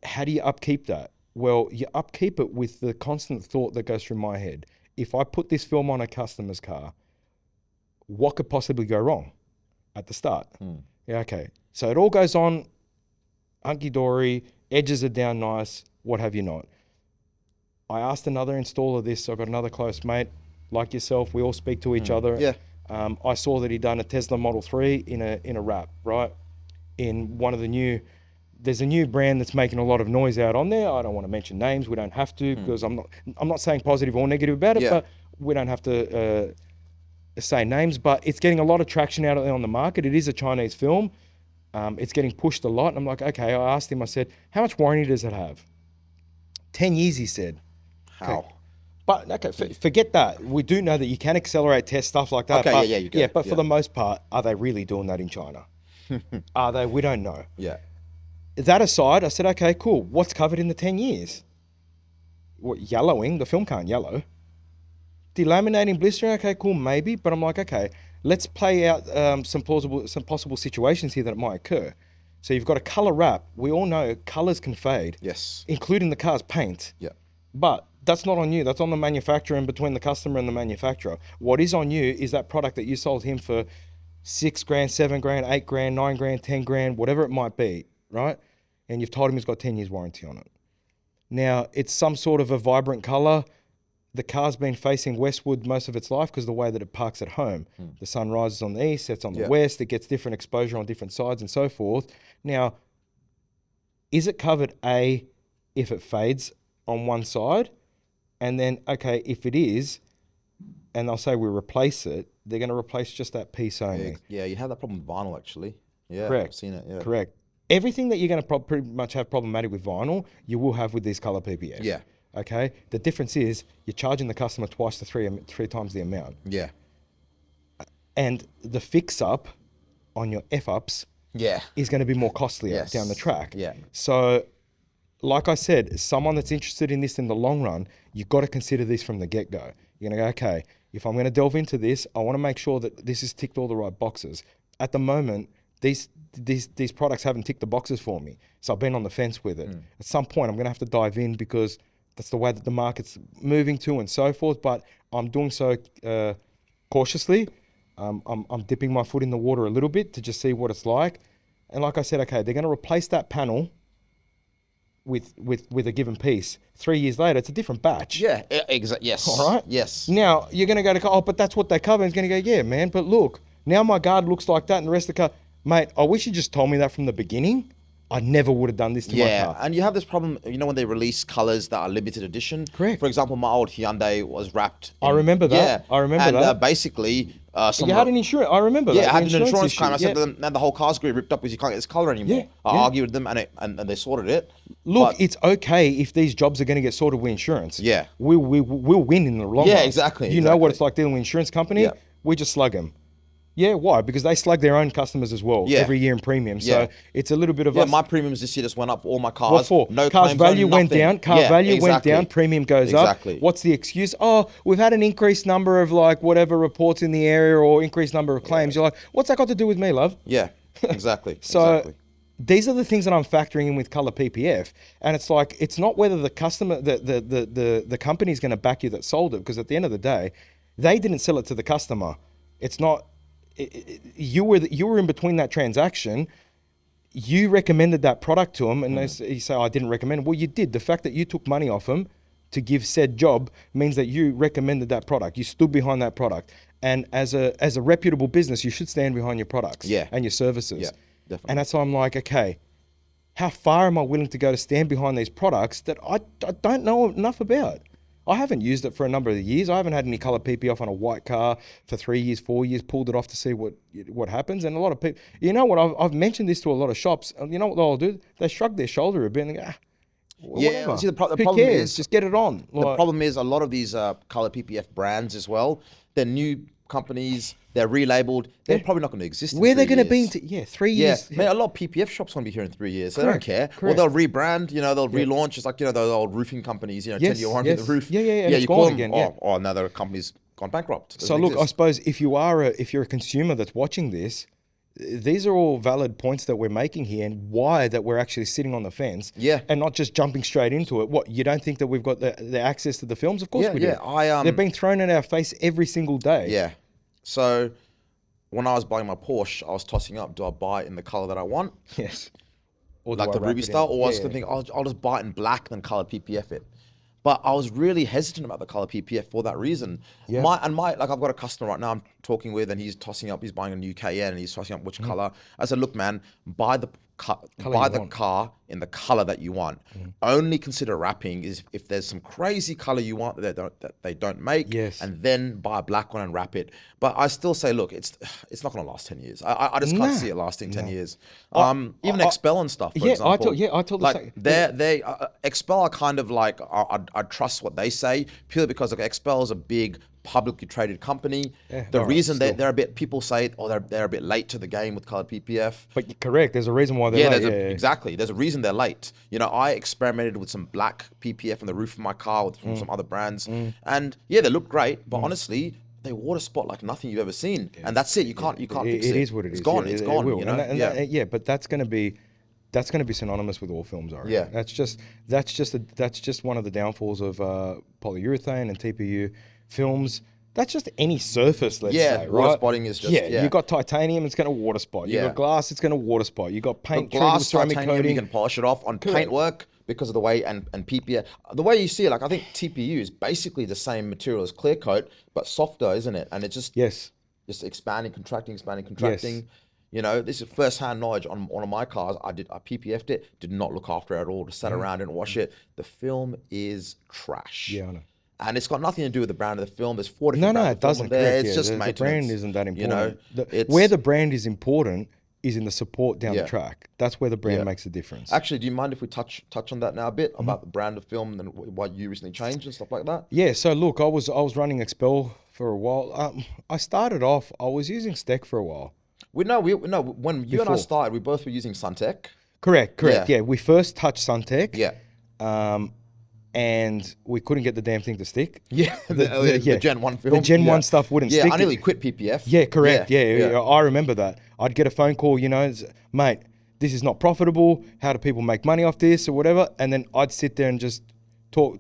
how do you upkeep that? Well, you upkeep it with the constant thought that goes through my head. If I put this film on a customer's car, what could possibly go wrong at the start? Yeah, okay. So it all goes on hunky-dory, edges are down nice, what have you not. I asked another installer this, so I've got another close mate, like yourself, we all speak to each other. Yeah. I saw that he'd done a Tesla Model 3 in a wrap, right? In one of the there's a new brand that's making a lot of noise out on there. I don't want to mention names. We don't have to, because I'm not saying positive or negative about it, Yeah. but we don't have to say names. But it's getting a lot of traction out there on the market. It is a Chinese film. It's getting pushed a lot. And I'm like, okay, I asked him, I said, how much warranty does it have? 10 years, he said. How? Okay. But okay, forget that. We do know that you can accelerate test stuff like that. Okay, but, yeah, you can. Yeah, but Yeah. for the most part, are they really doing that in China? Are they? We don't know. Yeah. That aside, I said, okay, cool. What's covered in the 10 years? What, yellowing? The film can't yellow. Delaminating, blistering? Okay, cool, maybe. But I'm like, okay, let's play out some possible situations here that it might occur. So you've got a color wrap. We all know colors can fade, Yes. including the car's paint. Yeah. But that's not on you. That's on the manufacturer and between the customer and the manufacturer. What is on you is that product that you sold him for $6 grand, $7 grand, $8 grand, $9 grand, $10 grand, whatever it might be, right? And you've told him he's got 10 years warranty on it. Now, it's some sort of a vibrant color. The car's been facing westward most of its life because of the way that it parks at home. The sun rises on the east, sets on the Yeah. west, it gets different exposure on different sides and so forth. Now, is it covered if it fades on one side? And then, okay, if it is, and they'll say we replace it, they're going to replace just that piece only. Yeah, you have that problem with vinyl, actually. Yeah, Correct. I've seen it. Yeah. Correct. Everything that you're going to pretty much have problematic with vinyl, you will have with these color PPF. Yeah. Okay. The difference is you're charging the customer twice to three times the amount, Yeah. and the fix up on your F ups Yeah. is going to be more costly Yes. down the track. Yeah. So, like I said, someone that's interested in this in the long run, you've got to consider this from the get go. You're going to go, okay, if I'm going to delve into this, I want to make sure that this has ticked all the right boxes. At the moment, these products haven't ticked the boxes for me. So I've been on the fence with it. At some point, I'm going to have to dive in because that's the way that the market's moving to and so forth. But I'm doing so cautiously. I'm dipping my foot in the water a little bit to just see what it's like. And like I said, okay, they're going to replace that panel with a given piece. 3 years later, it's a different batch. Yeah. Exactly. Yes. All right. Yes. Now you're going to go, oh, but that's what they cover. And it's going to go, yeah, man. But look, Now my guard looks like that and the rest of the car. Mate, I wish you just told me that from the beginning. I never would have done this to my Yeah, car. and you have this problem, you know, when they release colors that are limited edition. Correct. For example, my old Hyundai was wrapped. I remember that. I remember and, that. basically, You had an insurance. I remember that. yeah, I had the an insurance issue. claim. I said Yeah. to them, "Now the whole car's going to be ripped up because you can't get this color anymore." Yeah, I yeah. argued with them, and they sorted it. Look, But- it's okay if these jobs are going to get sorted with insurance. Yeah. We'll win in the long Yeah, run. exactly, You know what exactly. it's like dealing with an insurance company? Yeah. We just slug them. Yeah, why? Because they slug their own customers as well Yeah. every year in premium. So Yeah. it's a little bit of yeah, us. my premiums this year just went up. All my cars. What for? No Cars claims, value no went nothing. down. Car Yeah, value went exactly. down. Premium goes Exactly. up. What's the excuse? Oh, we've had an increased number of like whatever reports in the area or increased number of claims. You're like, what's that got to do with me, love? Yeah, exactly. So exactly. these are the things that I'm factoring in with color PPF, and it's like it's not whether the customer, the company is going to back you that sold it, because at the end of the day, they didn't sell it to the customer. It's not you were in between that transaction. You recommended that product to them, and you say, I didn't recommend it. Well, you did. The fact that you took money off them to give said job means that you recommended that product. You stood behind that product. And as a reputable business, you should stand behind your products Yeah. and your services. Yeah, definitely. And that's why I'm like, okay, how far am I willing to go to stand behind these products that I don't know enough about? I haven't used it for a number of years. I haven't had any color PPF on a white car for 3 years, 4 years, pulled it off to see what happens. And a lot of people, you know what, I've mentioned this to a lot of shops. And you know what they'll do? They shrug their shoulder a bit and they go, whatever. See, the Who problem cares? is Just get it on. the problem is a lot of these color PPF brands as well. They're new companies. They're relabeled. They're probably not going to exist. Where in they're 3 going to be years. in 3 Yeah, years. man, a lot of PPF shops want to be here in 3 years. So Correct, they don't care. correct. Or they'll rebrand. You know, they'll relaunch. It's like, you know, those old roofing companies. You know, Yes, 10-year warranty on yes. the roof. Yeah, and Yeah, it's you gone call them. again, yeah. Oh, now the company's gone bankrupt. So Doesn't look, I exist. suppose if you're a consumer that's watching this, these are all valid points that we're making here, and why that we're actually sitting on the fence, Yeah. and not just jumping straight into it. What, you don't think that we've got the access to the films? Of course Yeah, we do. yeah, They're being thrown in our face every single day. Yeah. So when I was buying my Porsche, I was tossing up: do I buy it in the color that I want, Yes. Or like do the I wrap ruby it in? style, or I was Yeah, going to think I'll just buy it in black, then color PPF it. But I was really hesitant about the color PPF for that reason. Yeah. Like I've got a customer right now I'm talking with, and he's buying a new Cayenne, and he's tossing up which color. I said, look, man, buy the want. car in the color that you want. Only consider wrapping is if there's some crazy color you want that they don't make. Yes. And then buy a black one and wrap it. But I still say, look, it's not going to last 10 years. I just can't Nah. see it lasting 10 years. Even XPEL and stuff, for yeah, example. I told the like same. they XPEL are kind of like I trust what they say purely because like XPEL is a big publicly traded company. Yeah, The all right, reason still. they're a bit, people say, they're a bit late to the game with colored PPF. But you're correct. There's a reason why they're Yeah, late. exactly. There's a reason they're late. You know, I experimented with some black PPF on the roof of my car from some other brands, and yeah, they look great. But honestly, they water spot like nothing you've ever seen, and that's it. You can't fix it. It is what it is. It's gone. Yeah, It's it gone. will. You know. And yeah. yeah, but that's going to be synonymous with all films, I reckon. Yeah. That's just one of the downfalls of polyurethane and TPU films. That's just any surface, let's Yeah, say, water right? spotting is just- yeah. You got titanium, it's going to water spot. You Yeah. got glass, it's going to water spot. You got paint treated with Glass, ceramic titanium, coating. you can polish it off on paintwork because of the way and PPF. The way you see it, like I think TPU is basically the same material as clear coat, but softer, isn't it? And it's just Yes. expanding, contracting. You know, this is first-hand knowledge on one of my cars. I PPF'd it, did not look after it at all, just sat around and wash it. The film is trash. Yeah, I know. And it's got nothing to do with the brand of the film. There's 4 No, different brands it of film doesn't. there. Correct, It's yeah. just The maintenance. brand isn't that important. You know, Where the brand is important is in the support down Yeah. the track. That's where the brand Yeah. makes a difference. Actually, do you mind if we touch on that now a bit Mm-hmm. about the brand of film and what you recently changed and stuff like that? Yeah, so look, I was running XPEL for a while. I started off, I was using Steck for a while. When you and I Before. started, we both were using Suntech. Correct. Yeah. Yeah, we first touched Suntech. Yeah. And we couldn't get the damn thing to stick. Yeah, the Gen 1 film. The Gen yeah. 1 stuff wouldn't Yeah, stick. I nearly quit PPF. Yeah, correct. Yeah. I remember that. I'd get a phone call, mate, this is not profitable. How do people make money off this or whatever? And then I'd sit there and just talk,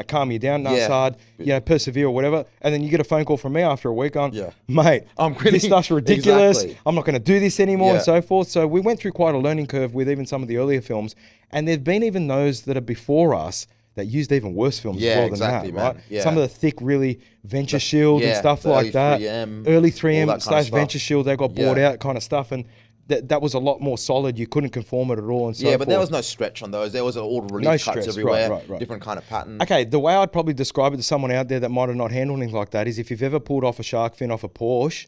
calm you down, Yeah. Saad, persevere or whatever. And then you get a phone call from me after a week on, Yeah. mate, I'm quitting. this stuff's ridiculous. Exactly. I'm not going to do this anymore Yeah. and so forth. So we went through quite a learning curve with even some of the earlier films. And there've been even those that are before us that used even worse films Yeah, as well exactly, than that, right? man. Yeah. Some of the thick, really Venture Shield and yeah, stuff the like early that. 3M, Early all 3M that kind slash of stuff. Venture Shield, they got bought Yeah. out kind of stuff. And that was a lot more solid. You couldn't conform it at all and so Yeah, but there forth. was no stretch on those. There was all relief No cuts stress, everywhere, right. different kind of pattern. Okay, the way I'd probably describe it to someone out there that might have not handled anything like that is if you've ever pulled off a shark fin off a Porsche,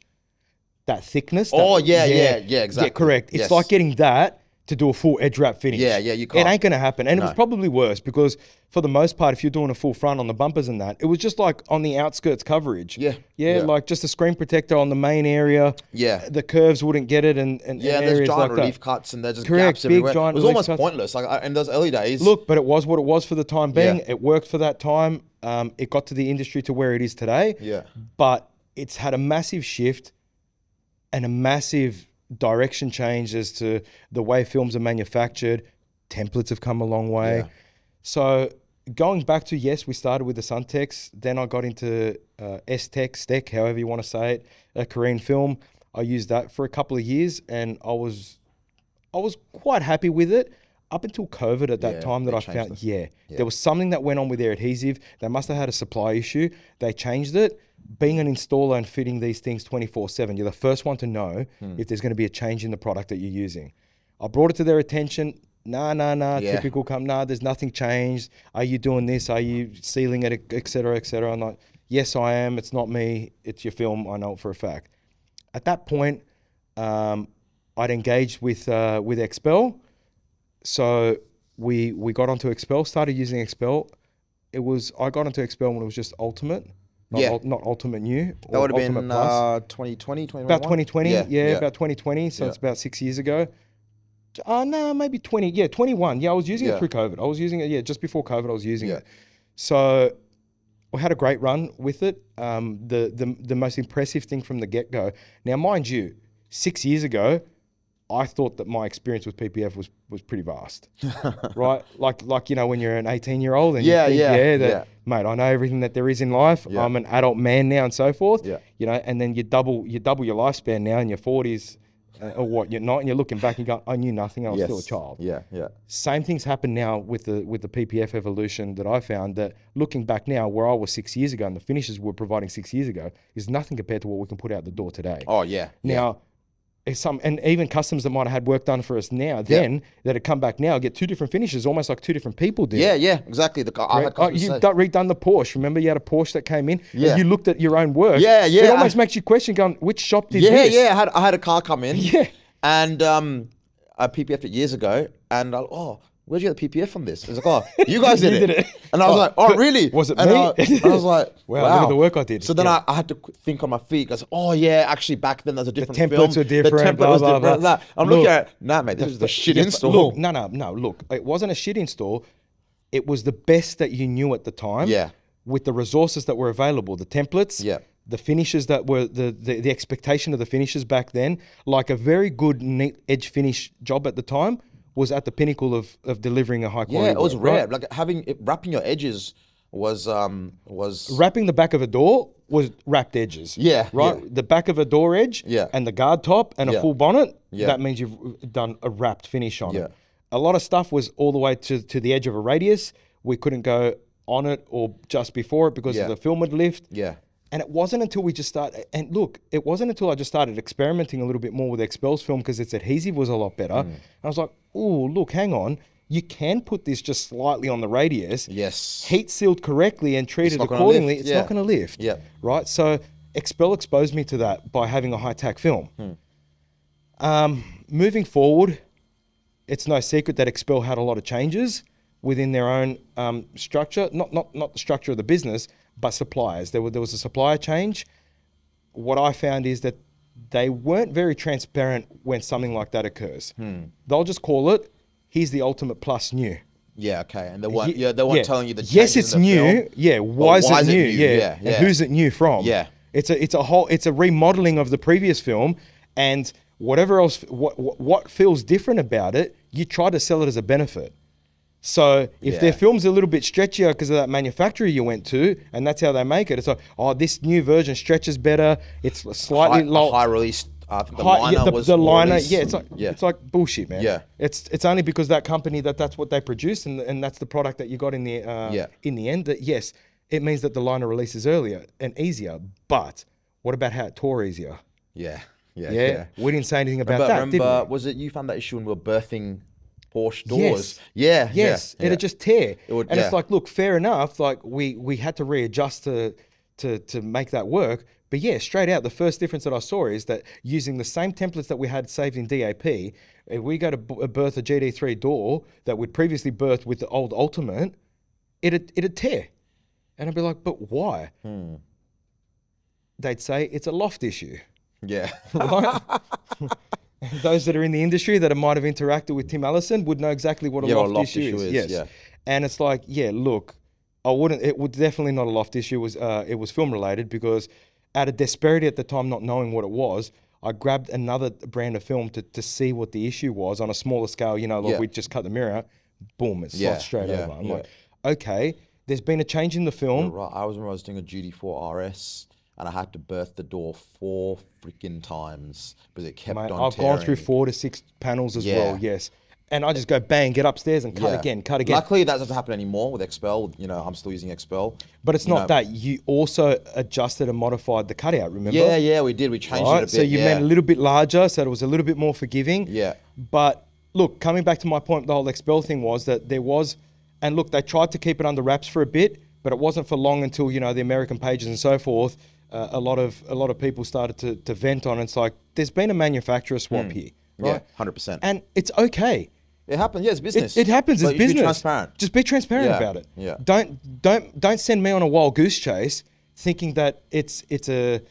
that thickness. Oh, yeah, exactly. exactly. Yeah, correct. It's Yes. like getting that to do a full edge wrap finish. Yeah, you It can't. ain't going to happen. And it was No. probably worse because for the most part, if you're doing a full front on the bumpers and that, it was just like on the outskirts coverage. Yeah. Like just a screen protector on the main area. Yeah. The curves wouldn't get it and Yeah, areas there's giant like relief that. cuts and there's just Correct, gaps big everywhere. giant It was relief almost cuts. pointless. Like in those early days. Look, but it was what it was for the time being. Yeah. It worked for that time. It got to the industry to where it is today. Yeah. But it's had a massive shift and a massive direction change as to the way films are manufactured. Templates have come a long way. Yeah. So going back to, yes, we started with the Suntex. Then I got into S-Tech, Stek, however you want to say it, a Korean film. I used that for a couple of years and I was quite happy with it up until COVID at that Yeah, time that they I changed found, it. there was something that went on with their adhesive. They must have had a supply issue. They changed it. Being an installer and fitting these things 24/7, you're the first one to know if there's going to be a change in the product that you're using. I brought it to their attention. Nah, Yeah. typical there's nothing changed. Are you doing this? Are you sealing it, et cetera, et cetera? I'm like, yes, I am. It's not me. It's your film. I know it for a fact. At that point, I'd engaged with XPEL. So we got onto XPEL, started using XPEL. I got onto XPEL when it was just Ultimate. Not Ultimate New. That would have Ultimate been Plus. 2020, 2021? About 2020. Yeah. About 2020. So Yeah. it's about 6 years ago. No, maybe 20. Yeah, 21. Yeah, I was using it through COVID. I was using it, just before COVID, I was using it. So we had a great run with it. The most impressive thing from the get-go. Now, mind you, 6 years ago, I thought that my experience with PPF was pretty vast, right? Like when you're an 18-year-old and you think, mate, I know everything that there is in life. Yeah. I'm an adult man now and so forth. Yeah. And then you double your lifespan now in your 40s, or what you're not, and you're looking back and you go, I knew nothing. I was still a child. Yeah. Same things happen now with the PPF evolution that I found. That looking back now, where I was 6 years ago and the finishes we're providing 6 years ago is nothing compared to what we can put out the door today. Oh yeah. Now, and even customs that might have had work done for us now, that had come back now, get two different finishes, almost like two different people did. Yeah, exactly. I had customers You've say- redone the Porsche. Remember, you had a Porsche that came in. Yeah. And you looked at your own work. Yeah. It almost makes you question, going, which shop did Yeah, this? I had a car come in. Yeah. And I PPF'd it years ago, and where'd you get the PPF from this? It was like, you guys You did did it. it. And I was like, oh, really? Was it and me? I was like, Wow, wow. look at the work I did. So then Yeah. I had to think on my feet. I was actually back then there's a different templates film. were different, The template blah, was blah, different. blah. I'm Look, looking at it. Nah, mate, this is the shit install. Look, no. Look, it wasn't a shit install. It was the best that you knew at the time. Yeah. With the resources that were available, the templates. Yeah. The finishes that were the expectation of the finishes back then, like a very good neat edge finish job at the time was at the pinnacle of delivering a high quality. Yeah, it was work, rare. right? Like wrapping your edges was Wrapping the back of a door was wrapped edges. Yeah, Right? yeah. The back of a door edge and the guard top and a Yeah. full bonnet, Yeah. that means you've done a wrapped finish on Yeah. it. A lot of stuff was all the way to the edge of a radius. We couldn't go on it or just before it because Yeah. of the film would lift. Yeah. And it wasn't until we just started, and look, it wasn't until I just started experimenting a little bit more with XPEL's film because its adhesive was a lot better. And I was like, oh, look, hang on. You can put this just slightly on the radius. Yes. Heat sealed correctly and treated not gonna accordingly. lift, It's yeah. not going to lift. Yeah. Right. So XPEL exposed me to that by having a high tack film. Moving forward, it's no secret that XPEL had a lot of changes within their own structure, not the structure of the business, but suppliers. There was a supplier change. What I found is that they weren't very transparent when something like that occurs. They'll just call it, here's the Ultimate Plus new. Yeah, okay. And they weren't telling you the Yes, changes it's in the new. film. Yeah, why is it new? Yeah. Yeah. And who's it new from? Yeah. It's a remodeling of the previous film, and whatever else, what feels different about it, you try to sell it as a benefit. So if their film's a little bit stretchier because of that manufacturer you went to, and that's how they make it, it's like, oh, this new version stretches better. It's slightly High release I think the Hi- liner yeah, was the more liner. release. Yeah, it's like bullshit, man. Yeah. It's only because that company that's what they produce and that's the product that you got in the Yeah. in the end. That yes, it means that the liner releases earlier and easier. But what about how it tore easier? Yeah, yeah, Yeah, yeah. we didn't say anything about that, did Remember, we? was it you found that issue when we were birthing Porsche doors? Yes. Yeah, Yes, yeah. it'd just tear. It would- And it's yeah. like, look, fair enough. Like we had to readjust to make that work. But yeah, straight out, the first difference that I saw is that using the same templates that we had saved in DAP, if we go to birth a GD3 door that we'd previously birthed with the old Ultimate, it'd tear. And I'd be like, but why? They'd say it's a loft issue. Yeah. Right? Those that are in the industry that might have interacted with Tim Allison would know exactly what a Yeah, what loft, issue is. Yes. yeah. And it's like, yeah, look, I wouldn't. It was definitely not a loft issue. It was film related because, out of desperity at the time, not knowing what it was, I grabbed another brand of film to see what the issue was on a smaller scale. You know, like Yeah. we just cut the mirror, boom, it Yeah, slots straight yeah, over. I'm yeah. like, okay, there's been a change in the film. Right. I remember I was doing a GD4 RS and I had to birth the door 4 freaking times because it kept Mate, on I've gone through tearing. 4 to 6 panels as Yeah. well. Yes. And I just go bang, get upstairs and cut Yeah. again, cut again. Luckily, that doesn't happen anymore with XPEL. You know, I'm still using XPEL. But it's You not know- that. You also adjusted and modified the cutout, remember? Yeah, yeah, we did. We changed it a Right? bit. So you yeah. made it a little bit larger, so it was a little bit more forgiving. Yeah. But look, coming back to my point, the whole XPEL thing was that there was, and look, they tried to keep it under wraps for a bit, but it wasn't for long until, you know, the American pages and so forth. A lot of people started to vent on it. It's like, there's been a manufacturer swap here, Yeah, right? 100%. And it's okay. It happens. Yeah, it's business. It happens. But It's you should business. be transparent. Just be transparent Yeah, about it. yeah. Don't send me on a wild goose chase thinking that it's an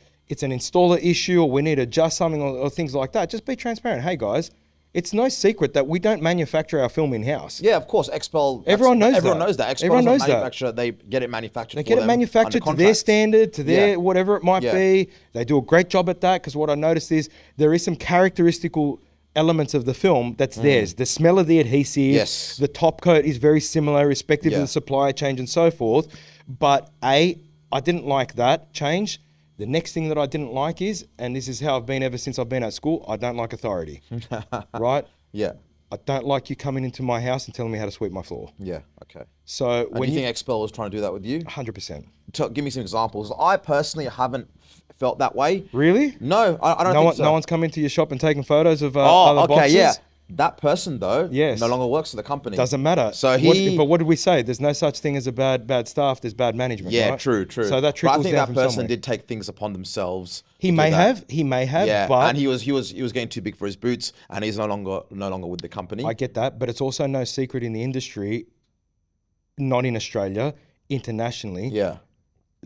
installer issue or we need to adjust something or things like that. Just be transparent. Hey guys, it's no secret that we don't manufacture our film in house. Yeah, of course. XPEL. Everyone knows Everyone that. knows that. XPEL Everyone doesn't knows that. manufacture. They get it manufactured. They for get it them manufactured under to their contract. standard, to their Yeah. whatever it might Yeah. be. They do a great job at that because what I noticed is there is some characteristical elements of the film that's theirs. The smell of the adhesive, Yes. the top coat is very similar, irrespective Yeah. of the supply chain and so forth. But I didn't like that change. The next thing that I didn't like is, and this is how I've been ever since I've been at school, I don't like authority. Right? Yeah. I don't like you coming into my house and telling me how to sweep my floor. Yeah. Okay. So And when do you think XPEL was trying to do that with you? 100%. Give me some examples. I personally haven't felt that way. Really? No, I don't think so. No one's come into your shop and taken photos of Oh, other okay, boxes? yeah. That person though, Yes. no longer works for the company. Doesn't matter. So he, but what did we say? There's no such thing as a bad staff. There's bad management. yeah, right? true. So that But I trickles think down that from person somewhere. did take things upon themselves. He to do may that. have. He may have. Yeah, But and he was getting too big for his boots, and he's no longer with the company. I get that. But it's also no secret in the industry, not in Australia, internationally, Yeah,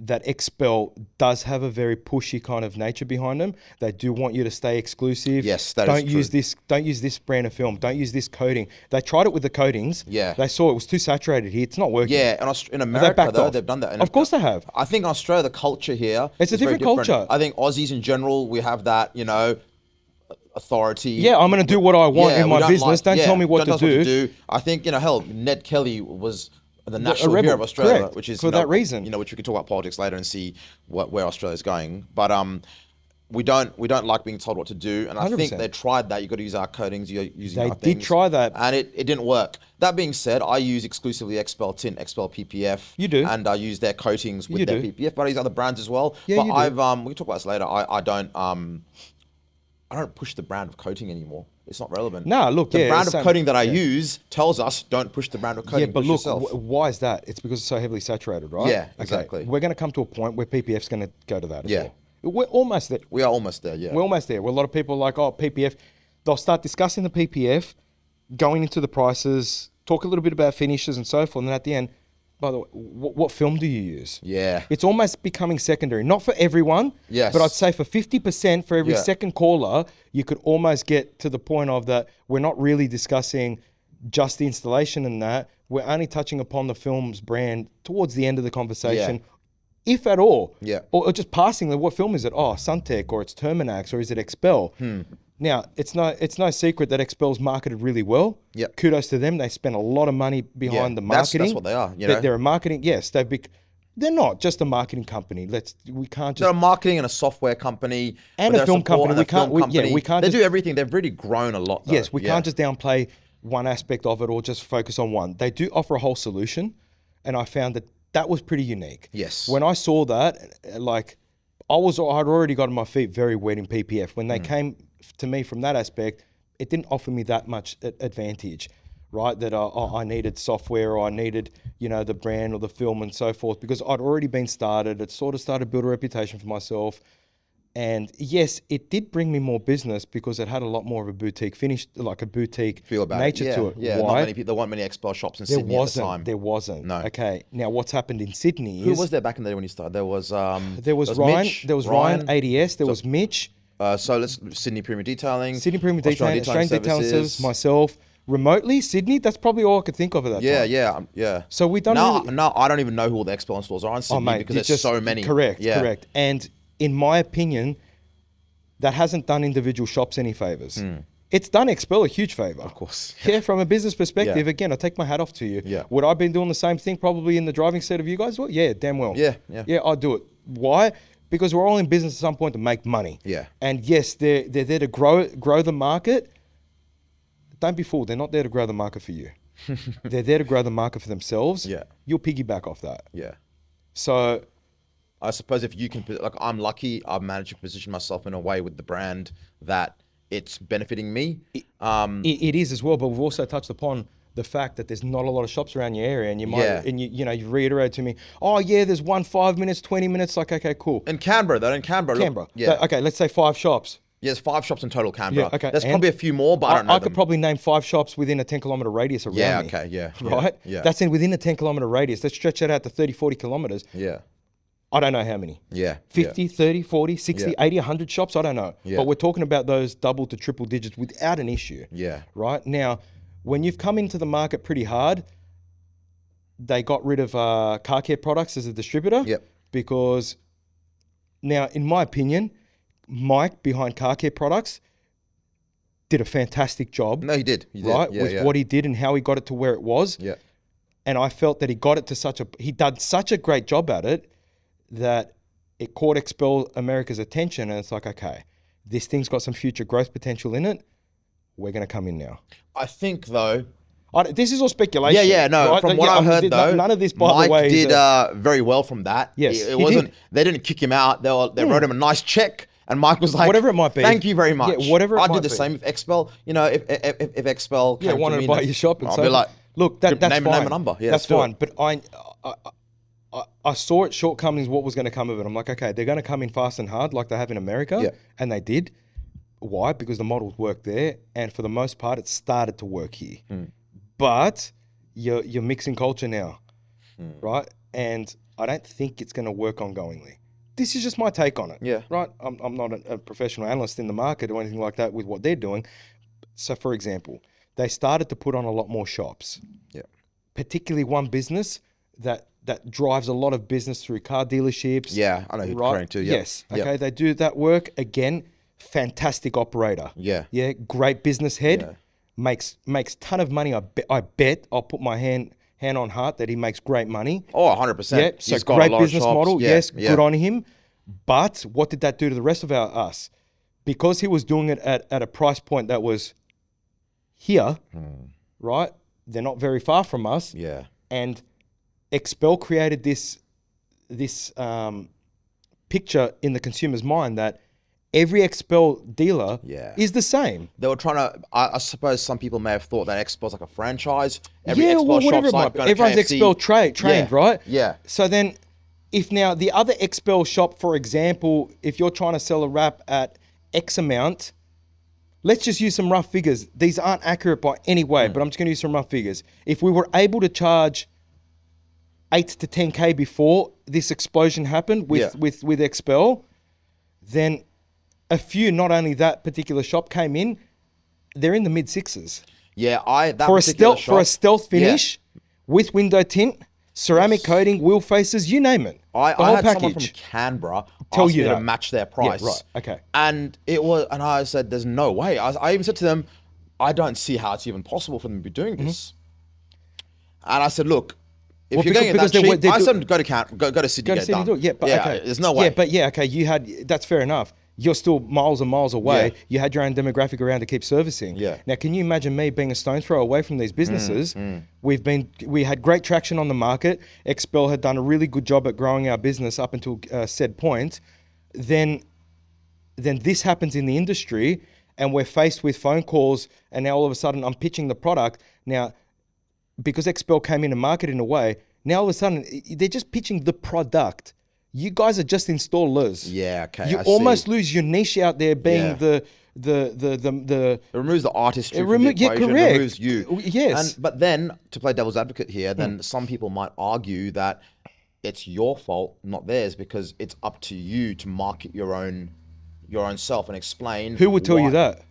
that XPEL does have a very pushy kind of nature behind them. They do want you to stay exclusive. Yes, that is don't use true. this. Don't use this brand of film. Don't use this coating. They tried it with the coatings. Yeah. They saw it was too saturated here. It's not working. yeah. And in They America backed though, off. they've done that. And Of course they have. I think in Australia, the culture here It's a is very different culture. I think Aussies in general, we have that, authority. Yeah, I'm going to do what I want Yeah, in we my business. Don't yeah, tell me what don't to tell us do. I think, hell, Ned Kelly was the national rebel, hero of Australia, correct, which is for that reason. which we can talk about politics later and see where Australia's going. But we don't like being told what to do, and I think 100%. they tried that. You got to use our coatings. You're using They our did things, try that. and it didn't work. That being said, I use exclusively XPEL tint, XPEL PPF. You do. And I use their coatings with You their do. PPF, but I use other brands as well. Yeah, but you do. we can talk about this later. I don't push the brand of coating anymore. It's not relevant. Nah, look, the yeah, brand of same- coating that I yeah. use tells us don't push the brand of Yeah, coating. but push look, yourself. why is that? It's because it's so heavily saturated, right? Yeah, Okay, exactly. We're going to come to a point where PPF's going to go to that as Yeah. well. We're almost there. We are almost there. Yeah. We're almost there. Where a lot of people are like, oh, PPF. They'll start discussing the PPF, going into the prices, talk a little bit about finishes and so forth, and then at the end, by the way, what film do you use? Yeah. It's almost becoming secondary. Not for everyone, Yes. but I'd say for 50% for every Yeah. second caller, you could almost get to the point of that we're not really discussing just the installation and that. We're only touching upon the film's brand towards the end of the conversation, if at all. Yeah. Or just passing, what film is it? Oh, Suntech, or it's Terminax, or is it XPEL? Now, it's no secret that XPEL's marketed really well. Yep. Kudos to them. They spent a lot of money behind the marketing. That's what they are. They're a marketing. Yes, They're not just a marketing company. We can't They're just a marketing and a software company and but a they're film support company. and We a film can't. We, yeah, company. we can't. They Just, do everything. They've really grown a lot, though. yes, we can't just downplay one aspect of it or just focus on one. They do offer a whole solution, and I found that was pretty unique. Yes. When I saw that, like, I'd already gotten my feet very wet in PPF. When they came to me from that aspect, it didn't offer me that much advantage, right? That I needed software or I needed, the brand or the film and so forth, because I'd already been started. It sort of started to build a reputation for myself. And yes, it did bring me more business because it had a lot more of a boutique finish, like a boutique Feel about nature it. Yeah, to it. yeah. Why? Not many people. There weren't many XPEL shops in Sydney at the time. There wasn't. No. Okay. Now what's happened in Sydney Who is was there back in the day when you started? There was Ryan. Mitch, There was Ryan ADS. There was Mitch. So let's Sydney Premium Detailing. Sydney Premium Australian Detailing, Australian Detailing Services, myself. Remotely, Sydney. That's probably all I could think of at that time. Yeah. So we done now. really. Now I don't even know who all the XPEL stores are in Sydney because there's so many. Correct. Yeah. Correct. And in my opinion, that hasn't done individual shops any favors. It's done XPEL a huge favor. Of course. Yeah, from a business perspective, Yeah. again, I take my hat off to you. Yeah. Would I been doing the same thing probably in the driving seat of you guys? Well, yeah, damn well. Yeah. Yeah, I'd do it. Why? Because we're all in business at some point to make money. Yeah. And yes, they're there to grow the market. Don't be fooled. They're not there to grow the market for you. They're there to grow the market for themselves. Yeah. You'll piggyback off that. Yeah. So I suppose if you can, like, I'm lucky. I've managed to position myself in a way with the brand that it's benefiting me. it is as well, but we've also touched upon the fact that there's not a lot of shops around your area, and you might, Yeah. and you reiterated to me, oh yeah, there's one 5 minutes, 20 minutes. Like, okay, cool. In Canberra, though, Canberra. Yeah. Okay, let's say 5 shops. Yeah, there's 5 shops in total, Canberra. Yeah, okay. There's And probably a few more, but I don't know I them. could probably name 5 shops within a 10-kilometer radius around Yeah, me. okay, yeah. Right? Yeah. That's within a 10-kilometer radius. Let's stretch that out to 30, 40 kilometers. Yeah. I don't know how many. Yeah. 50, 30, 40, 60, Yeah. 80, 100 shops. I don't know. Yeah. But we're talking about those double to triple digits without an issue. Yeah. Right? Now, when you've come into the market pretty hard, they got rid of car care products as a distributor. Yep. Because now, in my opinion, Mike behind car care products did a fantastic job. No, he did. He did. Right? Yeah, with yeah. what he did and how he got it to where it was. Yeah. And I felt that he got it to he done such a great job at it that it caught XPEL America's attention, and it's like, okay, this thing's got some future growth potential in it. We're going to come in now. I think, though. This is all speculation. Yeah, no. right? From what I heard, though, none of this, by Mike the way, did very well from that. Yes, it he wasn't. did. They didn't kick him out. They wrote him a nice check, and Mike was like, Whatever it might be. Thank you very much. Yeah, whatever it I'd do might the be. same with XPEL. You know, if XPEL came wanted to me to buy your shop, and I'll so be like, look, that's name fine. a number. Yeah, that's let's do fine. it. But I saw its shortcomings, what was going to come of it. I'm like, okay, they're going to come in fast and hard like they have in America. Yeah. And they did. Why? Because the models worked there. And for the most part, it started to work here. But you're mixing culture now, right? And I don't think it's going to work ongoingly. This is just my take on it. Yeah. Right? I'm not a professional analyst in the market or anything like that with what they're doing. So, for example, they started to put on a lot more shops. Yeah. Particularly one business that drives a lot of business through car dealerships. Yeah, I know who you're right? referring to. Yep. Yes. Yep. Okay, they do that work. Again, fantastic operator. Yeah. Yeah, great business head. Yeah. Makes ton of money. I bet. I'll put my hand on heart that he makes great money. Oh, 100%. Yeah, so He's got a great lot of business shops. model. Yeah, Yes, yeah. good on him. But what did that do to the rest of us? Because he was doing it at a price point that was here, right? They're not very far from us. Yeah. And XPEL created this picture in the consumer's mind that every XPEL dealer Yeah. is the same. They were trying to. I suppose some people may have thought that XPEL's like a franchise. Every yeah, XPEL well, whatever shop's it might like be. going to Everyone's KFC. XPEL trained, Yeah. right? Yeah. So then, if now the other XPEL shop, for example, if you're trying to sell a wrap at X amount, let's just use some rough figures. These aren't accurate by any way, but I'm just going to use some rough figures. If we were able to charge 8 to 10K before this explosion happened with XPEL, then a few, not only that particular shop came in, they're in the mid sixes. Yeah, that For a particular stealth for a shop- stealth finish with window tint, ceramic coating, wheel faces, you name it. I the whole had someone package. from Canberra Tell ask you me to that. match their price. right, okay. And I said, "There's no way." I even said to them, "I don't see how it's even possible for them to be doing this." And I said, "Look, If you're getting it that cheap, I said go to Sydney, Go get to Sydney, it done. do it. Yeah, but okay. There's no way. Yeah, but okay, that's fair enough. You're still miles and miles away. Yeah. You had your own demographic around to keep servicing. Yeah. Now, can you imagine me being a stone's throw away from these businesses? We had great traction on the market. XPEL had done a really good job at growing our business up until said point. Then this happens in the industry, and we're faced with phone calls, and now all of a sudden I'm pitching the product. Now, because XPEL came in and market in a way, now all of a sudden they're just pitching the product. You guys are just installers. Yeah, okay. You I almost see. lose your niche out there being the It removes the artistry from the yeah, equation. correct. It removes you. Yes. But then, to play devil's advocate here, then some people might argue that it's your fault, not theirs, because it's up to you to market your own self and explain. Who would tell you why. that?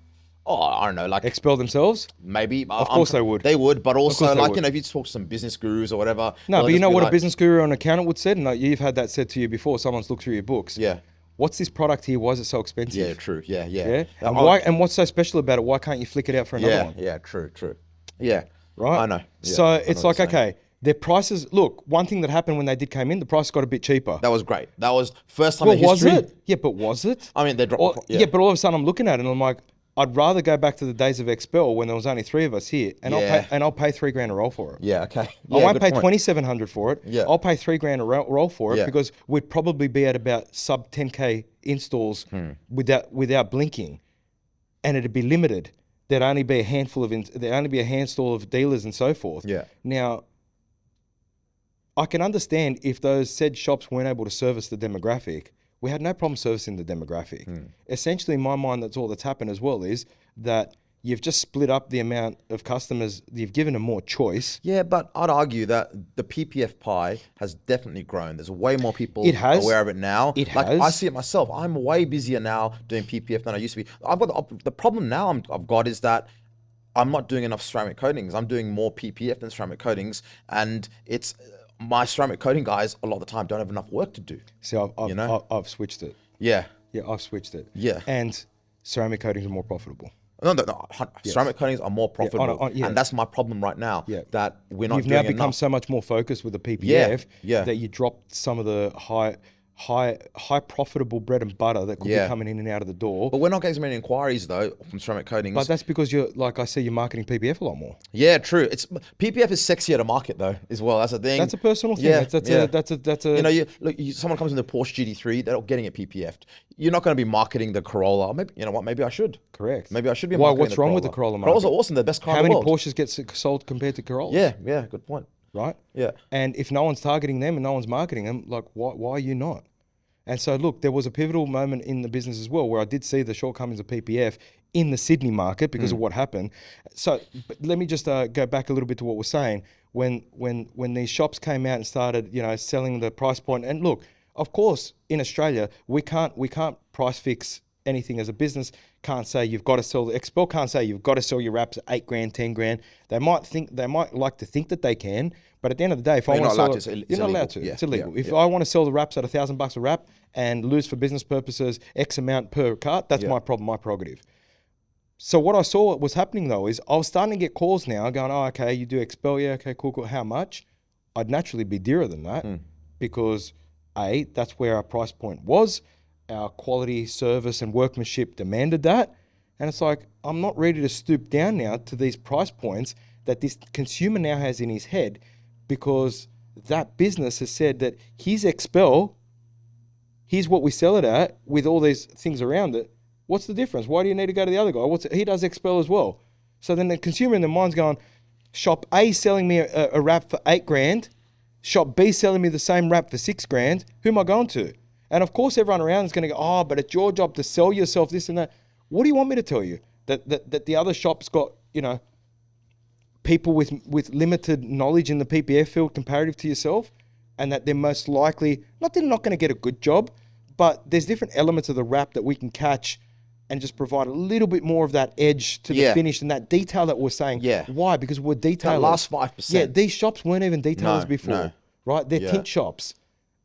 Oh, I don't know, like XPEL themselves? maybe. Of course they would. They would, but also course they like would. if you talk to some business gurus or whatever. No, they'll but you just know be what like, a business guru or an accountant would say? No, you've had that said to you before. Someone's looked through your books. Yeah. What's this product here? Why is it so expensive? Yeah, true. Yeah. Yeah. And why? And what's so special about it? Why can't you flick it out for another one? Yeah, true. Yeah. Right. I know. Yeah, So I know it's what like, you're saying. okay, their prices. Look, one thing that happened when they did come in, the price got a bit cheaper. That was great. That was first time Well, in history. was it? Yeah, but was it? I mean, they dropped. Yeah, but all of a sudden I'm looking at it and I'm like, I'd rather go back to the days of XPEL when there was only 3 of us here, and I'll pay $3,000 a roll for it. Yeah, okay. I Yeah, won't good pay point. 2,700 for it. Yeah. I'll pay $3,000 a roll for it Yeah. because we'd probably be at about sub 10K installs without blinking, and it'd be limited. There'd only be a handful of handful of dealers and so forth. Yeah. Now, I can understand if those said shops weren't able to service the demographic. We had no problem servicing the demographic. Essentially, in my mind, that's all that's happened as well is that you've just split up the amount of customers. You've given them more choice. Yeah, but I'd argue that the PPF pie has definitely grown. There's way more people It has. aware of it now. It like, has. I see it myself. I'm way busier now doing PPF than I used to be. I've got the problem now I've got is that I'm not doing enough ceramic coatings. I'm doing more PPF than ceramic coatings, and it's my ceramic coating guys a lot of the time don't have enough work to do. So I've, You know? I've switched it. Yeah. Yeah, I've switched it. Yeah. And ceramic coatings are more profitable. No. Ceramic coatings are more profitable, yeah. and that's my problem right now. Yeah. That we're not You've doing now become enough. so much more focused with the PPF Yeah. that you dropped some of the high profitable bread and butter that could be Yeah. coming in and out of the door. But we're not getting as many inquiries though from ceramic coatings. But that's because you're, like I say, you're marketing PPF a lot more. Yeah, true. It's PPF is sexier to market though, as well. That's a thing. That's a personal thing. Yeah, That's a. You know, someone comes in the Porsche GT3, they're not getting it PPF'd. You're not going to be marketing the Corolla. Maybe you know what? Maybe I should. Correct. Maybe I should be. Why? Marketing What's the wrong with the Corolla Corollas are market? awesome. They're the best car How in the many world. Porsches get sold compared to Corollas? Yeah. Good point. Right. Yeah. And if no one's targeting them and no one's marketing them, like why are you not? And so look, there was a pivotal moment in the business as well where I did see the shortcomings of PPF in the Sydney market because of what happened. So but let me just go back a little bit to what we're saying. When these shops came out and started, selling the price point, and look, of course, in Australia, we can't price fix anything as a business. Can't say you've got to sell. XPEL can't say you've got to sell your wraps at $8,000, $10,000. They might like to think that they can, but at the end of the day, if I want to sell it, you're not allowed to. Yeah, It's illegal. yeah, If I want to sell the wraps at $1,000 a wrap and lose for business purposes X amount per cart, that's my problem, my prerogative. So what I saw was happening though is I was starting to get calls now going, oh, okay, you do XPEL, yeah, okay, cool. How much? I'd naturally be dearer than that because A, that's where our price point was. Our quality, service and workmanship demanded that. And it's like, I'm not ready to stoop down now to these price points that this consumer now has in his head because that business has said that here's XPEL, here's what we sell it at with all these things around it. What's the difference? Why do you need to go to the other guy? He does XPEL as well. So then the consumer in their mind's going, shop A selling me a wrap for $8,000, shop B selling me the same wrap for $6,000. Who am I going to? And of course, everyone around is going to go, oh, but it's your job to sell yourself this and that. What do you want me to tell you? That the other shop's got, people with limited knowledge in the PPF field comparative to yourself, and that they're most likely, not they're not going to get a good job, but there's different elements of the wrap that we can catch and just provide a little bit more of that edge to the finish and that detail that we're saying. Yeah. Why? Because we're detailers. That last 5%. Yeah, these shops weren't even detailers No, before, no. right? They're tint shops.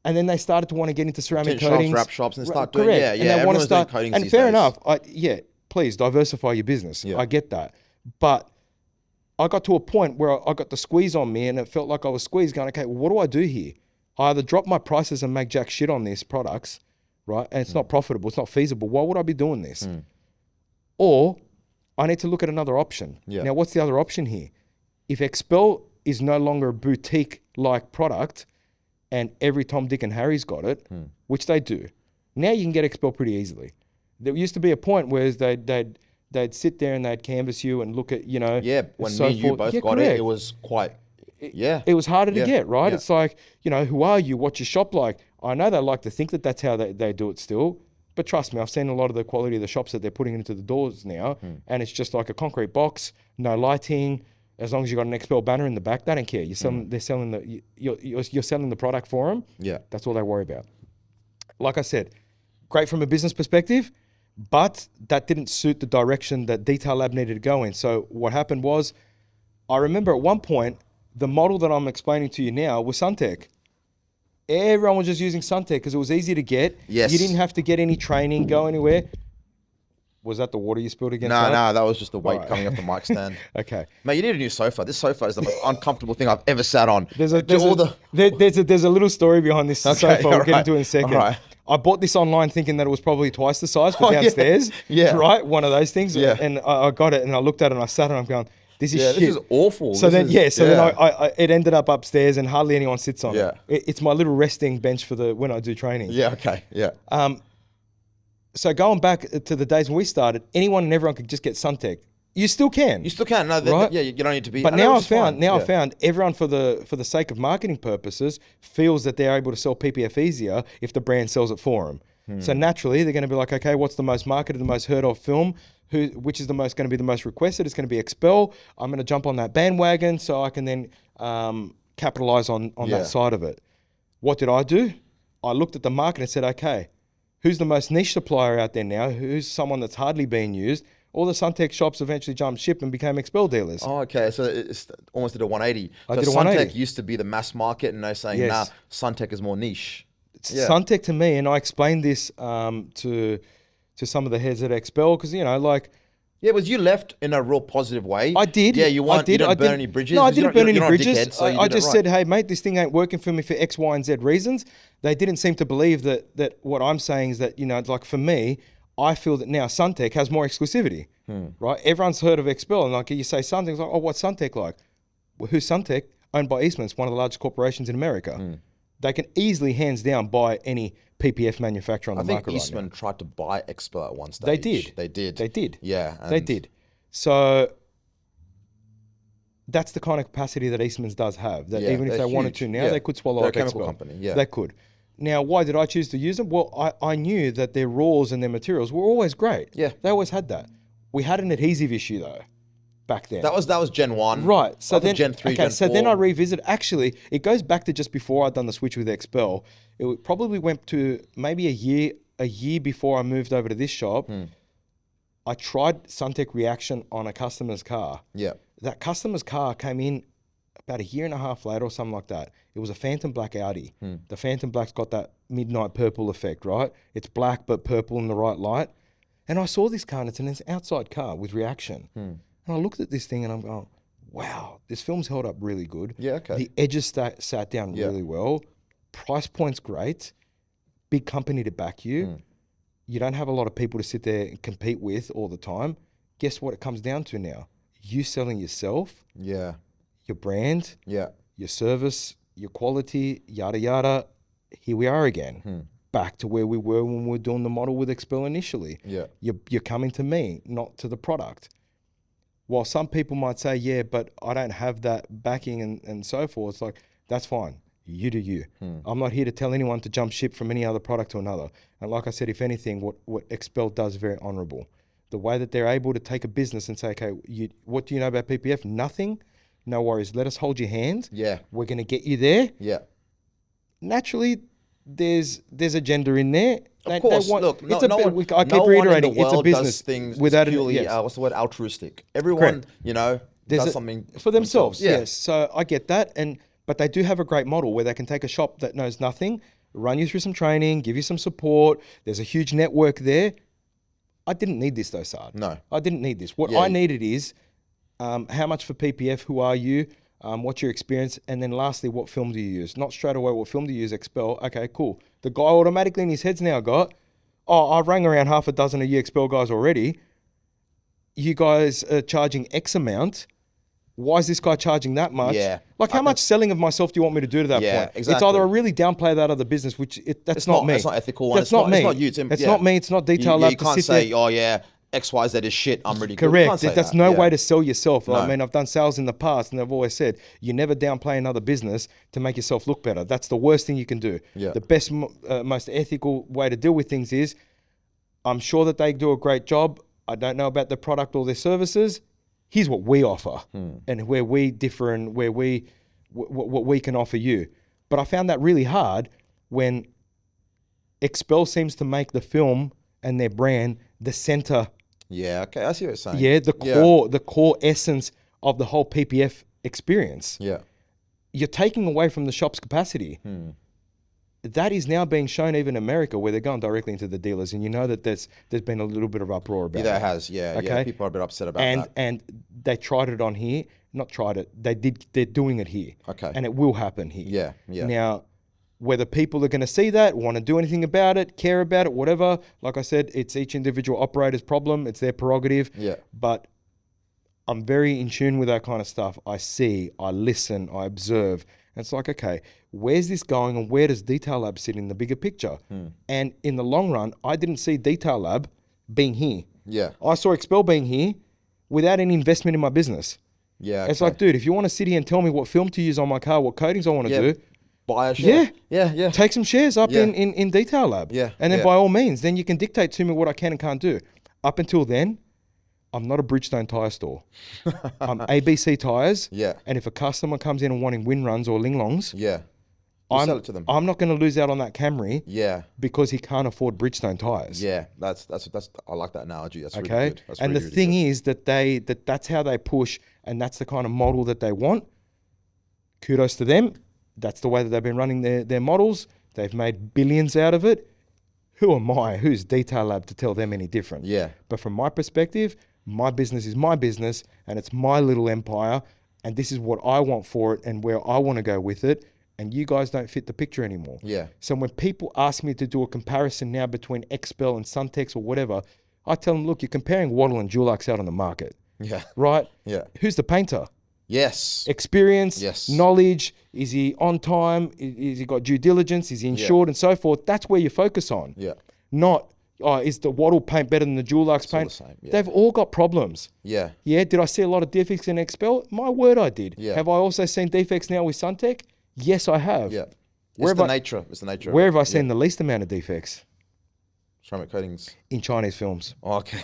And then they started to want to get into ceramic Tint shops, coatings. wrap shops, and start doing- Correct. yeah, And yeah, they want to everyone's doing start, coatings and these fair days. enough. Please diversify your business. Yeah. I get that. But I got to a point where I got the squeeze on me and it felt like I was squeezed going, okay, well, what do I do here? I either drop my prices and make jack shit on these products, right? And it's not profitable. It's not feasible. Why would I be doing this? Or I need to look at another option. Yeah. Now, what's the other option here? If XPEL is no longer a boutique-like product and every Tom, Dick and Harry's got it, which they do, now you can get XPEL pretty easily. There used to be a point where they'd sit there and they'd canvass you and look at, you know, Yeah, when so me and you forth. both Yeah, got correct. it was quite, yeah. It was harder to Yeah, get, right? yeah. It's like, you know, who are you? What's your shop like? I know they like to think that that's how they do it still. But trust me, I've seen a lot of the quality of the shops that they're putting into the doors now. And it's just like a concrete box, no lighting. As long as you've got an XPEL banner in the back, they don't care. They're selling you're selling the product for them. Yeah. That's all they worry about. Like I said, great from a business perspective, but that didn't suit the direction that Detail Lab needed to go in. So what happened was, I remember at one point, the model that I'm explaining to you now was Suntech. Everyone was just using Suntech because it was easy to get. Yes. You didn't have to get any training, go anywhere. Was that the water you spilled again? No, Saad? that was just the weight Alright. coming off the mic stand. Okay. Mate, you need a new sofa. This sofa is the most uncomfortable thing I've ever sat on. There's a little story behind this Okay, sofa. We'll get alright, into it in a second. alright. I bought this online thinking that it was probably twice the size for Oh, yeah, downstairs. yeah. Right? One of those things. Yeah. And I got it and I looked at it and I sat and I'm going, this is Yeah, shit. this is awful. So This then, is- then I it ended up upstairs and hardly anyone sits on Yeah. it. It's my little resting bench for when I do training. Yeah, okay, yeah. So going back to the days when we started, anyone and everyone could just get Suntech. You still can. You still can. No, Right? yeah, you don't need to be. But I know, now which is fine. I Yeah. found everyone for the sake of marketing purposes feels that they're able to sell PPF easier if the brand sells it for them. So naturally they're going to be like, okay, what's the most marketed, the most heard of film? Which is going to be the most requested? It's going to be XPEL. I'm going to jump on that bandwagon so I can then capitalize on Yeah. that side of it. What did I do? I looked at the market and said, okay, who's the most niche supplier out there now? Who's someone that's hardly being used? All the Suntech shops eventually jumped ship and became XPEL dealers. Oh, okay. So it's almost did a 180. I So did a Suntech 180. used to be the mass market, and they're saying, Yes. nah, Suntech is more niche. Yeah. Suntech to me, and I explained this to some of the heads at XPEL because, you know, like, Yeah, was you left in a real positive way? I did. Yeah, you I did. don't I burn did. any bridges. No, I because didn't burn any you're not a bridges. dickhead, so you I did it just right. said, hey, mate, this thing ain't working for me for X, Y, and Z reasons. They didn't seem to believe that what I'm saying is that, you know, like for me, I feel that now Suntech has more exclusivity, right? Everyone's heard of XPEL, and like you say Suntech, it's like, oh, what's Suntech like? Well, who's Suntech? Owned by Eastman. It's one of the largest corporations in America. They can easily, hands down, buy any PPF manufacturer on I the think market right now. Eastman tried to buy XPEL at one stage. They did. They did. They did. Yeah. They and- did. So that's the kind of capacity that Eastman's does have. That Yeah, even if they're they wanted huge. to now, Yeah. they could swallow They're a up chemical XPEL. company, yeah. They could. Now, why did I choose to use them? Well, I knew that their raws and their materials were always great. Yeah. They always had that. We had an adhesive issue though, back then. That was Gen 1. Right. So I think then, Gen 3, okay. Gen So 4. then I revisited. Actually, it goes back to just before I'd done the switch with XPEL. It probably went to maybe a year before I moved over to this shop. I tried Suntech Reaction on a customer's car. Yeah. That customer's car came in about a year and a half later or something like that. It was a Phantom Black Audi. The Phantom Black's got that midnight purple effect, right? It's black but purple in the right light. And I saw this car and it's an outside car with reaction. And I looked at this thing and I'm going, wow, this film's held up really good. Yeah, okay. The edges sat down Yeah. really well. Price point's great. Big company to back you. You don't have a lot of people to sit there and compete with all the time. Guess what it comes down to now? You selling yourself, Yeah. your brand, Yeah. your service, your quality, yada, yada. Here we are again. Back to where we were when we were doing the model with XPEL initially. Yeah. You're coming to me, not to the product. While some people might say, yeah, but I don't have that backing and so forth, it's like, that's fine. You do you. I'm not here to tell anyone to jump ship from any other product to another. And like I said, if anything, what XPEL does is very honorable. The way that they're able to take a business and say, okay, what do you know about PPF? Nothing? No worries. Let us hold your hand. Yeah. We're going to get you there. Yeah. Naturally, there's agenda in there. Of course, look, I keep no one reiterating, in the it's a world business does things without purely, yes. what's the word, altruistic. Everyone, Correct. you know, There's does something for themselves. Yeah. Yes, so I get that, but they do have a great model where they can take a shop that knows nothing, run you through some training, give you some support. There's a huge network there. I didn't need this though, Saad. No. I didn't need this. What Yeah. I needed is How much for PPF? Who are you? What's your experience? And then lastly, what film do you use? Not straight away, what film do you use? XPEL. Okay, cool. The guy automatically in his head's now got, oh, I've rang around half a dozen of you XPEL guys already. You guys are charging X amount. Why is this guy charging that much? Yeah. Like, how much selling of myself do you want me to do to that Yeah, point? exactly. It's either I really downplay that other business, which that's It's not me. It's not ethical. That's and not me. It's not you. It's not me. It's not Detail Lab You to can't sit say, there. oh yeah, XYZ is shit. I'm really good. You Correct. can't say That's that. no Yeah. way to sell yourself. I No. mean, I've done sales in the past, and I've always said you never downplay another business to make yourself look better. That's the worst thing you can do. Yeah. The best, most ethical way to deal with things is, I'm sure that they do a great job. I don't know about the product or their services. Here's what we offer, and where we differ, and where what we can offer you. But I found that really hard when XPEL seems to make the film and their brand the center. Yeah. Okay. I see what you're saying. Yeah, the core essence of the whole PPF experience. Yeah. You're taking away from the shop's capacity. That is now being shown even in America, where they're going directly into the dealers, and you know that there's been a little bit of uproar about Yeah, there it. has. Yeah. Okay. Yeah. People are a bit upset about that. And they tried it on here. Not tried it. They're doing it here. Okay. And it will happen here. Yeah. Yeah. Now, whether people are going to see that, want to do anything about it, care about it, whatever, like I said, it's each individual operator's problem. It's their prerogative. Yeah. But I'm very in tune with that kind of stuff. I see, I listen, I observe. And it's like, okay, where's this going, and where does Detail Lab sit in the bigger picture? And in the long run, I didn't see Detail Lab being here. Yeah. I saw XPEL being here without any investment in my business. Yeah. It's okay. like, dude, if you want to sit here and tell me what film to use on my car, what coatings I want to do, buy a share. Yeah. Yeah. Yeah. take some shares up Yeah. in Detail Lab. Yeah, And then yeah. by all means, then you can dictate to me what I can and can't do. Up until then, I'm not a Bridgestone tyre store. I'm ABC Tyres. Yeah. And if a customer comes in and wanting wind runs or linglongs, Yeah. You sell it to them. I'm not going to lose out on that Camry Yeah. because he can't afford Bridgestone tyres. Yeah. That's. I like that analogy. That's Okay. really good. That's And really, the really thing good. is that that's how they push, and that's the kind of model that they want. Kudos to them. That's the way that they've been running their models. They've made billions out of it. Who am I? Who's Detail Lab to tell them any different? Yeah. But from my perspective, my business is my business, and it's my little empire, and this is what I want for it and where I want to go with it. And you guys don't fit the picture anymore. Yeah. So when people ask me to do a comparison now between XPEL and Suntex or whatever, I tell them, look, you're comparing Waddle and Dulux out on the market, Yeah. right? Yeah. Who's the painter? Yes. Experience, Yes. knowledge, is he on time? Is he got due diligence? Is he insured and so forth? That's where you focus on. Yeah. Not, is the Waddle paint better than the Dulux paint? the same, yeah. They've all got problems. Yeah. Yeah, did I see a lot of defects in XPEL? My word, I did. Yeah. Have I also seen defects now with Suntech? Yes, I have. Yeah. Where It's have the I- nature. It's the nature. Where of have it. I seen the least amount of defects? Ceramic coatings? In Chinese films. Oh, okay.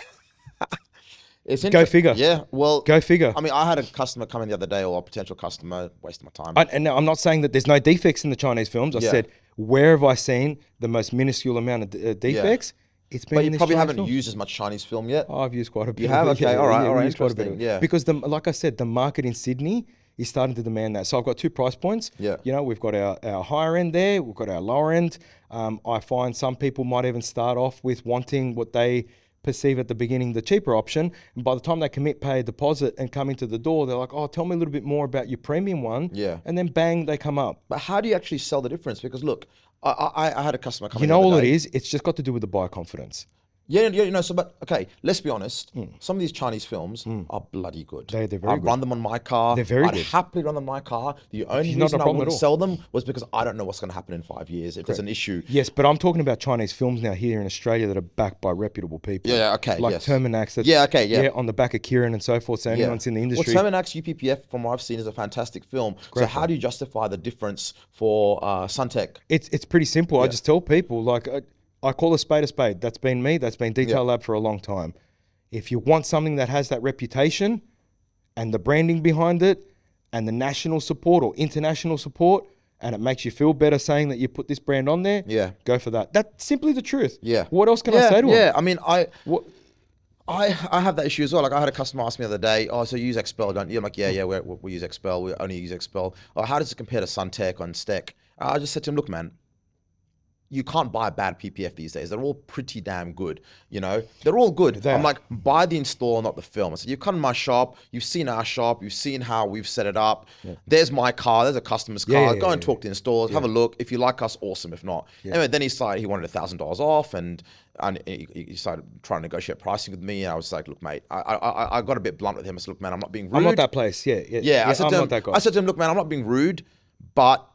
It's Go interesting. figure. Yeah. Well. Go figure. I mean, I had a customer come in the other day, or a potential customer, wasting my time. And now I'm not saying that there's no defects in the Chinese films. I Yeah. said, where have I seen the most minuscule amount of defects? It's been But in you this probably Chinese haven't film. used as much Chinese film yet. Oh, I've used quite a bit. You of have? it. Okay, all right, we've used quite a bit of interesting, it. yeah. Because like I said, the market in Sydney is starting to demand that. So I've got two price points. Yeah. You know, we've got our higher end there. We've got our lower end. I find some people might even start off with wanting what they perceive at the beginning the cheaper option, and by the time they commit, pay a deposit, and come into the door, they're like, oh, tell me a little bit more about your premium one. Yeah. And then bang, they come up. But how do you actually sell the difference? Because look, I had a customer come You in. know the all other it day. is? It's just got to do with the buyer confidence. Yeah, you know, so, but okay, let's be honest. Some of these Chinese films are bloody good. They're very I've good. run them on my car. They're very I'd good. happily run them on my car. The only Not a reason I problem at wouldn't all. sell them was because I don't know what's going to happen in 5 years if there's an issue. Yes, but I'm talking about Chinese films now here in Australia that are backed by reputable people. Yeah, okay, Like yes. Terminax. That's, Yeah, okay, yeah. on the back of Kieran and so forth. So anyone's in the industry. Well, Terminax UPPF, from what I've seen, is a fantastic film. So how do you justify the difference for Suntech? It's pretty simple. I just tell people, like, I call a spade a spade. That's been me. That's been Detail Lab for a long time. If you want something that has that reputation and the branding behind it and the national support or international support, and it makes you feel better saying that you put this brand on there, go for that. That's simply the truth. Yeah. What else can I say to them? Yeah, I mean, What? I have that issue as well. Like I had a customer ask me the other day, oh, so you use XPEL, don't you? I'm like, yeah, we use XPEL. We only use XPEL. Oh, how does it compare to Suntech on Steck? I just said to him, look, man, you can't buy a bad PPF these days. They're all pretty damn good. They're all good. I'm like, buy the installer, not the film. I said, you've come to my shop, you've seen our shop, you've seen how we've set it up. There's my car, there's a customer's car. Go and talk to the installers, have a look. If you like us, awesome. If not, anyway, then he decided he wanted $1,000 off, and he started trying to negotiate pricing with me. And I was like, look, mate, I got a bit blunt with him. I said, look, man, I'm not being rude. I'm not that place. Yeah. I said I'm to him, not that guy. I said to him, look, man, I'm not being rude, but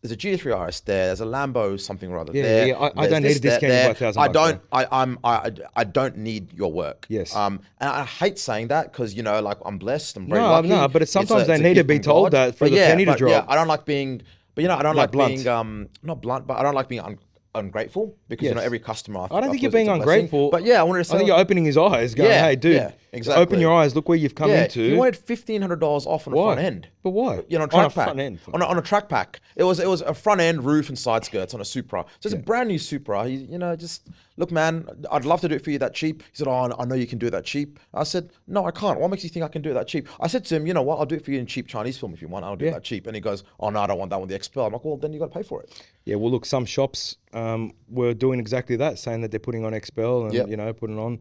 there's a GT3 RS there. There's a Lambo something or other there. Yeah. I don't need a discount by $1,000. I don't need your work. Yes. And I hate saying that because like I'm blessed. I'm very lucky. No, but sometimes they need to be told that for the penny to drop. Yeah, I don't like being. But I don't like blunt. being not blunt, but I don't like being ungrateful because every customer. I don't think you're being ungrateful. But I wanted to say. I think you're opening his eyes, going, "Hey, dude, exactly. Open your eyes. Look where you've come into." You wanted $1,500 off on a front end. But why? On a track pack. On a track pack. It was a front end, roof, and side skirts on a Supra. So it's a brand new Supra. Just look, man, I'd love to do it for you that cheap. He said, "Oh, I know you can do it that cheap." I said, "No, I can't. What makes you think I can do it that cheap?" I said to him, "You know what? I'll do it for you in cheap Chinese film if you want. I'll do it that cheap." And he goes, "Oh no, I don't want that one. The XPEL." I'm like, "Well, then you got to pay for it." Yeah, well, look, some shops were doing exactly that, saying that they're putting on XPEL and putting on.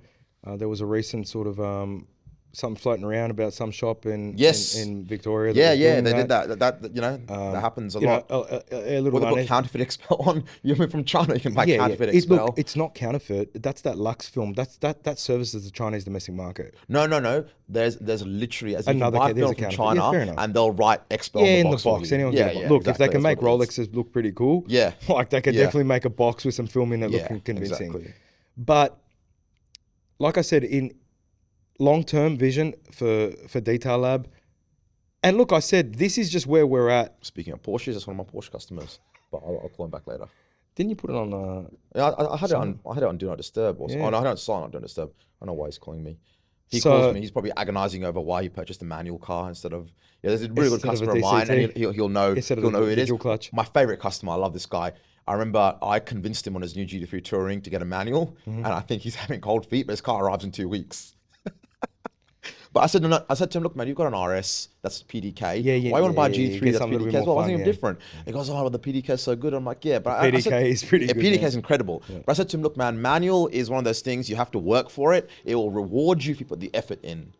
There was a recent sort of something floating around about some shop in Victoria. They did that. That happens a lot. A little with counterfeit XPEL on. You're from China, you can buy counterfeit XPEL. Look, it's not counterfeit. That's that Lux film. That services the Chinese domestic market. No. There's literally as another you can buy film from China, and they'll write XPEL in the box. Anyone can look, exactly. If they can make Rolexes look pretty cool, like they can definitely make a box with some film in it looking convincing. Exactly. But like I said, in long-term vision for Detail Lab. And look, I said, this is just where we're at. Speaking of Porsches, that's one of my Porsche customers, but I'll call him back later. Didn't you put it on? I had it on Do Not Disturb. Or, Oh no, I had it on silent. Do Not Disturb. I don't know why he's calling me. He calls me. He's probably agonizing over why he purchased a manual car instead of. There's a really good customer of mine, and he'll know who it is. Clutch. My favorite customer. I love this guy. I remember I convinced him on his new GT3 Touring to get a manual, and I think he's having cold feet, but his car arrives in 2 weeks. But I said to him, look, man, you've got an RS, that's PDK. Why do you want to buy a G3 that's PDK as well? Why isn't it different? He goes, oh, the PDK is so good. I'm like, yeah, but PDK is pretty good. PDK is incredible. Yeah. But I said to him, look, man, manual is one of those things you have to work for it. It will reward you if you put the effort in.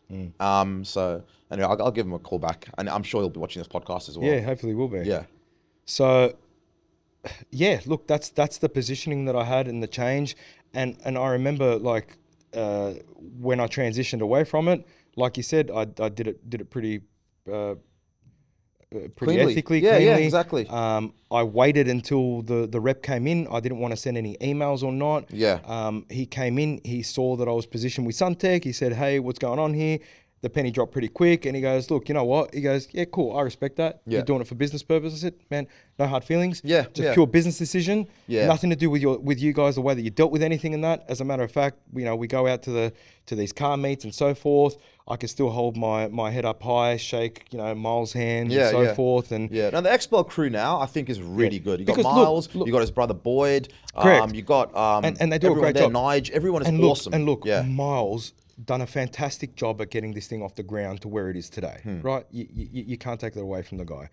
So anyway, I'll give him a call back, and I'm sure he'll be watching this podcast as well. Yeah, hopefully he will be. Yeah. So, yeah, look, that's the positioning that I had in the change, and I remember like when I transitioned away from it. Like you said, I did it pretty ethically, cleanly. Yeah, exactly. I waited until the rep came in. I didn't want to send any emails or not. Yeah. He came in. He saw that I was positioned with Suntech. He said, "Hey, what's going on here?" The penny dropped pretty quick, and he goes, "Look, you know what?" He goes, "Yeah, cool. I respect that. You're doing it for business purposes." I said, "Man, no hard feelings. Just pure business decision. Nothing to do with you guys, the way that you dealt with anything in that. As a matter of fact, we go out to these car meets and so forth. I can still hold my head up high, shake, Miles' hand and so forth. And now the XPEL crew now I think is really good. You got Miles, you got his brother Boyd, correct. You got and they do a great job. Nige, everyone is awesome. And look, Miles done a fantastic job at getting this thing off the ground to where it is today, right? You can't take that away from the guy.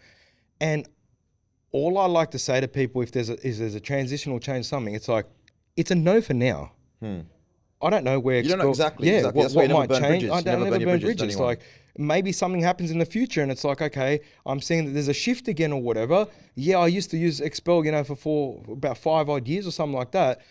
And all I like to say to people, if there's a transition or change something, it's like, it's a no for now. I don't know where. You don't know exactly. What might change. I don't never burn bridges. Like maybe something happens in the future, and it's like, okay, I'm seeing that there's a shift again or whatever. Yeah, I used to use XPEL, for about 5 odd years or something like that.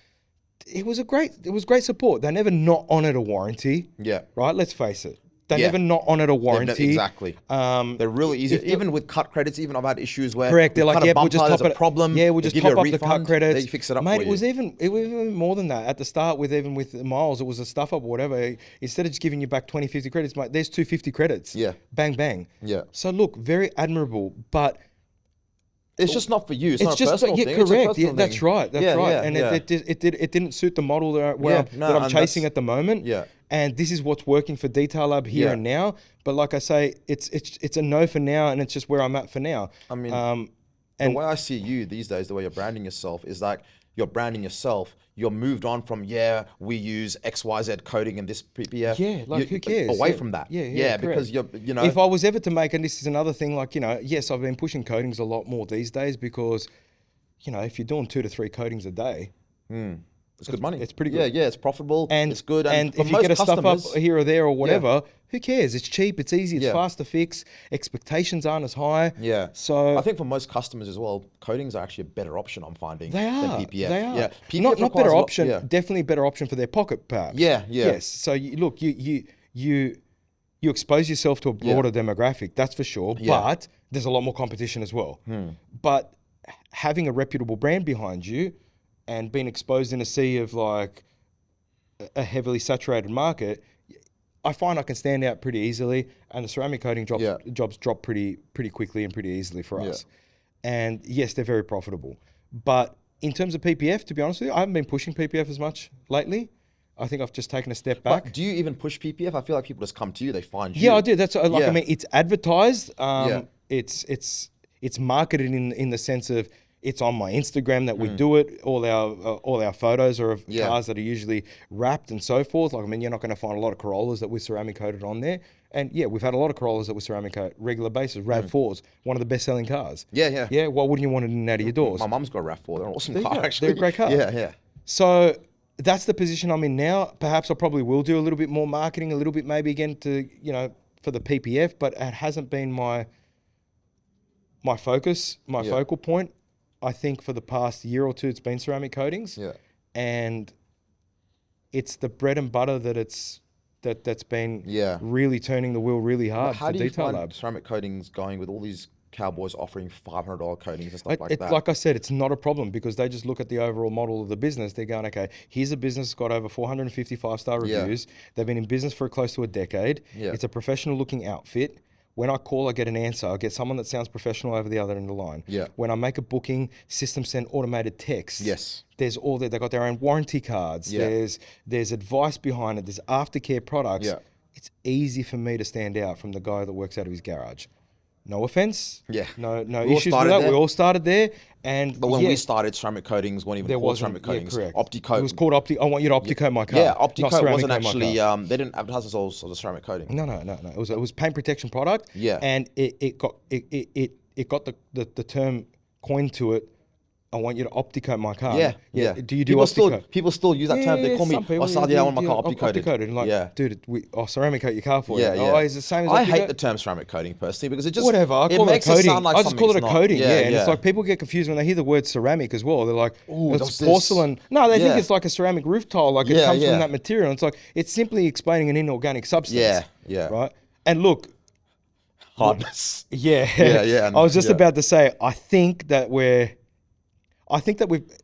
It was great support. They never not honoured a warranty. Yeah. Right. Let's face it. They never not honoured a warranty. Exactly. They're really easy. Even with cut credits, even I've had issues where they're like, we'll just top it. Problem. Yeah, we'll just top up the cut credits. They fix it up. Mate, for it was even more than that. At the start, with Miles, it was a stuff up or whatever. Instead of just giving you back 20, 50 credits, mate, there's 250 credits. Yeah. Bang bang. Yeah. So look, very admirable, but it's just not for you. It's not a personal thing. Correct. Yeah, that's right. That's right. And it didn't suit the model that I'm chasing at the moment. Yeah. And this is what's working for Detail Lab here and now. But like I say, it's a no for now, and it's just where I'm at for now. I mean, the way I see you these days, the way you're branding yourself is like you're branding yourself. You're moved on from we use XYZ coding and this PPF. Yeah, like who cares? Away from that. Yeah, because if I was ever to make, and this is another thing, like yes, I've been pushing coatings a lot more these days because if you're doing 2 to 3 coatings a day, It's good money. it's pretty good. Yeah, it's profitable. and it's good. And for if you most get a stuff up customers- here or there or whatever, who cares? It's cheap, it's easy, it's Yeah. fast to fix. Expectations aren't as high. Yeah. So I think for most customers as well, coatings are actually a better option. I'm finding they than are. PPF. They are. Yeah. PPF Not requires better a lot- option. Yeah. Definitely a better option for their pocket, perhaps. Yeah, yeah. Yes. So you expose yourself to a broader demographic. That's for sure. Yeah. But there's a lot more competition as well. But having a reputable brand behind you and being exposed in a sea of like a heavily saturated market, I find I can stand out pretty easily, and the ceramic coating jobs drop pretty quickly and pretty easily for us. And yes, they're very profitable. But in terms of PPF, to be honest with you, I haven't been pushing PPF as much lately. I think I've just taken a step back. But do you even push PPF? I feel like people just come to you, they find you. Yeah, I do. That's like Yeah. I mean, it's advertised. Yeah. It's marketed in the sense of it's on my Instagram that we do it. All our photos are of cars that are usually wrapped and so forth. Like I mean, you're not going to find a lot of Corollas that we're ceramic coated on there. And yeah, we've had a lot of Corollas that were ceramic coated regular basis. RAV4s, one of the best selling cars. Yeah, yeah. Yeah. Why wouldn't you want it in and out of your doors? My mum's got a RAV4. They're an awesome There you car, go. actually. They're a great car. Yeah, yeah. So that's the position I'm in now. Perhaps I probably will do a little bit more marketing, a little bit maybe again to, for the PPF, but it hasn't been my focus, my focal point. I think for the past year or two, it's been ceramic coatings. Yeah. And it's the bread and butter that's been really turning the wheel really hard How for do you Detail find Lab. ceramic coatings going with all these cowboys offering $500 coatings and stuff like It's that? like I said, it's not a problem because they just look at the overall model of the business. They're going, okay, here's a business that's got over 450 5-star reviews. They've been in business for close to a decade. Yeah. It's a professional looking outfit. When I call, I get an answer. I get someone that sounds professional over the other end of the line. Yeah. When I make a booking, system send automated text. Yes. There's all that. They've got their own warranty cards. Yeah. There's advice behind it. There's aftercare products. Yeah. It's easy for me to stand out from the guy that works out of his garage. No offense. Yeah. No We all issues with started that. there. We all started there. And But when we started, ceramic coatings weren't even there called wasn't ceramic coatings. correct. Opticoat. It was called I want you to Opticoat my car. Yeah, not Opticoat ceramic wasn't coat my actually, car. they didn't advertise themselves as a ceramic coating. No. It was paint protection product. Yeah. And it got the term coined to it. I want you to Opticoat my car. Yeah. Do you do People still use that term. They call me, some people, Saad, I want my car Opticoated. Opticoated. And like, dude, I'll ceramic coat your car for Yeah, you. yeah. Oh, is it the same as I Opticoat? hate the term ceramic coating personally because it just Whatever, I call it a makes coating. sound like I just call it a something it's not. coating, yeah. And yeah. it's like people get confused when they hear the word ceramic as well. They're like, Ooh, it's what's this? porcelain. No, they think Yeah. it's like a ceramic roof tile, like it Yeah, comes yeah. from that material. And it's like, it's simply explaining an inorganic substance. Yeah. Right? And look, hardness. yeah. Yeah. I was just yeah. about to say,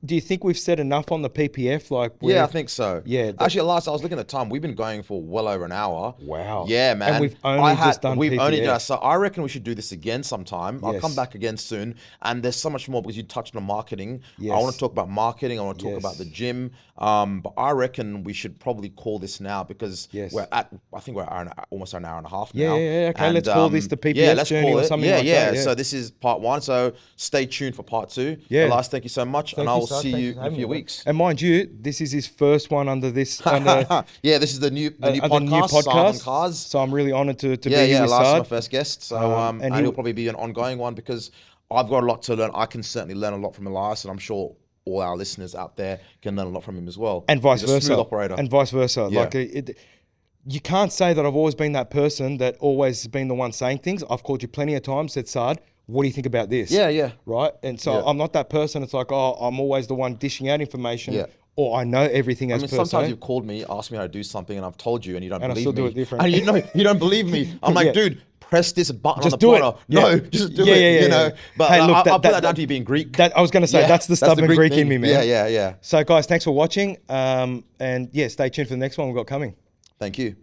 do you think we've said enough on the PPF? Like, Yeah, I think so. Yeah, Actually, last I was looking at the time. We've been going for well over an hour. Wow. Yeah, man. And we've only just done We've only PPF. just. So I reckon we should do this again sometime. I'll come Yes. back again soon. And there's so much more because you touched on marketing. I Yes. want to talk about marketing. I want to talk Yes. about the gym. But I reckon we should probably call this now because Yes. I think we're almost an hour and a half Yeah, now. yeah, okay, And, let's call this the PPF journey or something like that, yeah. So this is part 1. So stay tuned for part 2. Yeah. Elias, thank you so much. Thank and you, I'll Saad. see Thank you you for in a having few me. weeks. And mind you, this is his first one under this under Yeah, this is the new the new podcast, Saad on podcast. Cars. So I'm really honoured to be Yeah, here with last my Saad. first guest. So and and he- he'll probably be an ongoing one because I've got a lot to learn. I can certainly learn a lot from Elias, and I'm sure all our listeners out there can learn a lot from him as well. And vice He's a versa. smooth operator. And vice versa. Yeah. Like you can't say that I've always been that person that always been the one saying things. I've called you plenty of times, said, Saad, what do you think about this? Yeah. Right? And so Yeah. I'm not that person. It's like, oh, I'm always the one dishing out information Yeah. or I know everything I as mean, per sometimes se. you've called me, asked me how to do something, and I've told you, and you don't And I believe still me. do it different. And you don't believe me. I'm like, Yeah. dude, press this button Just on the do it. pointer. Yeah. No, just do Yeah, it. yeah, you know. yeah. But Hey, look, I'll put that- that down to you being Greek. That I was going to say, Yeah, that's the stubborn Greek in thing. me, man. Yeah. So guys, thanks for watching. And yeah, stay tuned for the next one we've got coming. Thank you.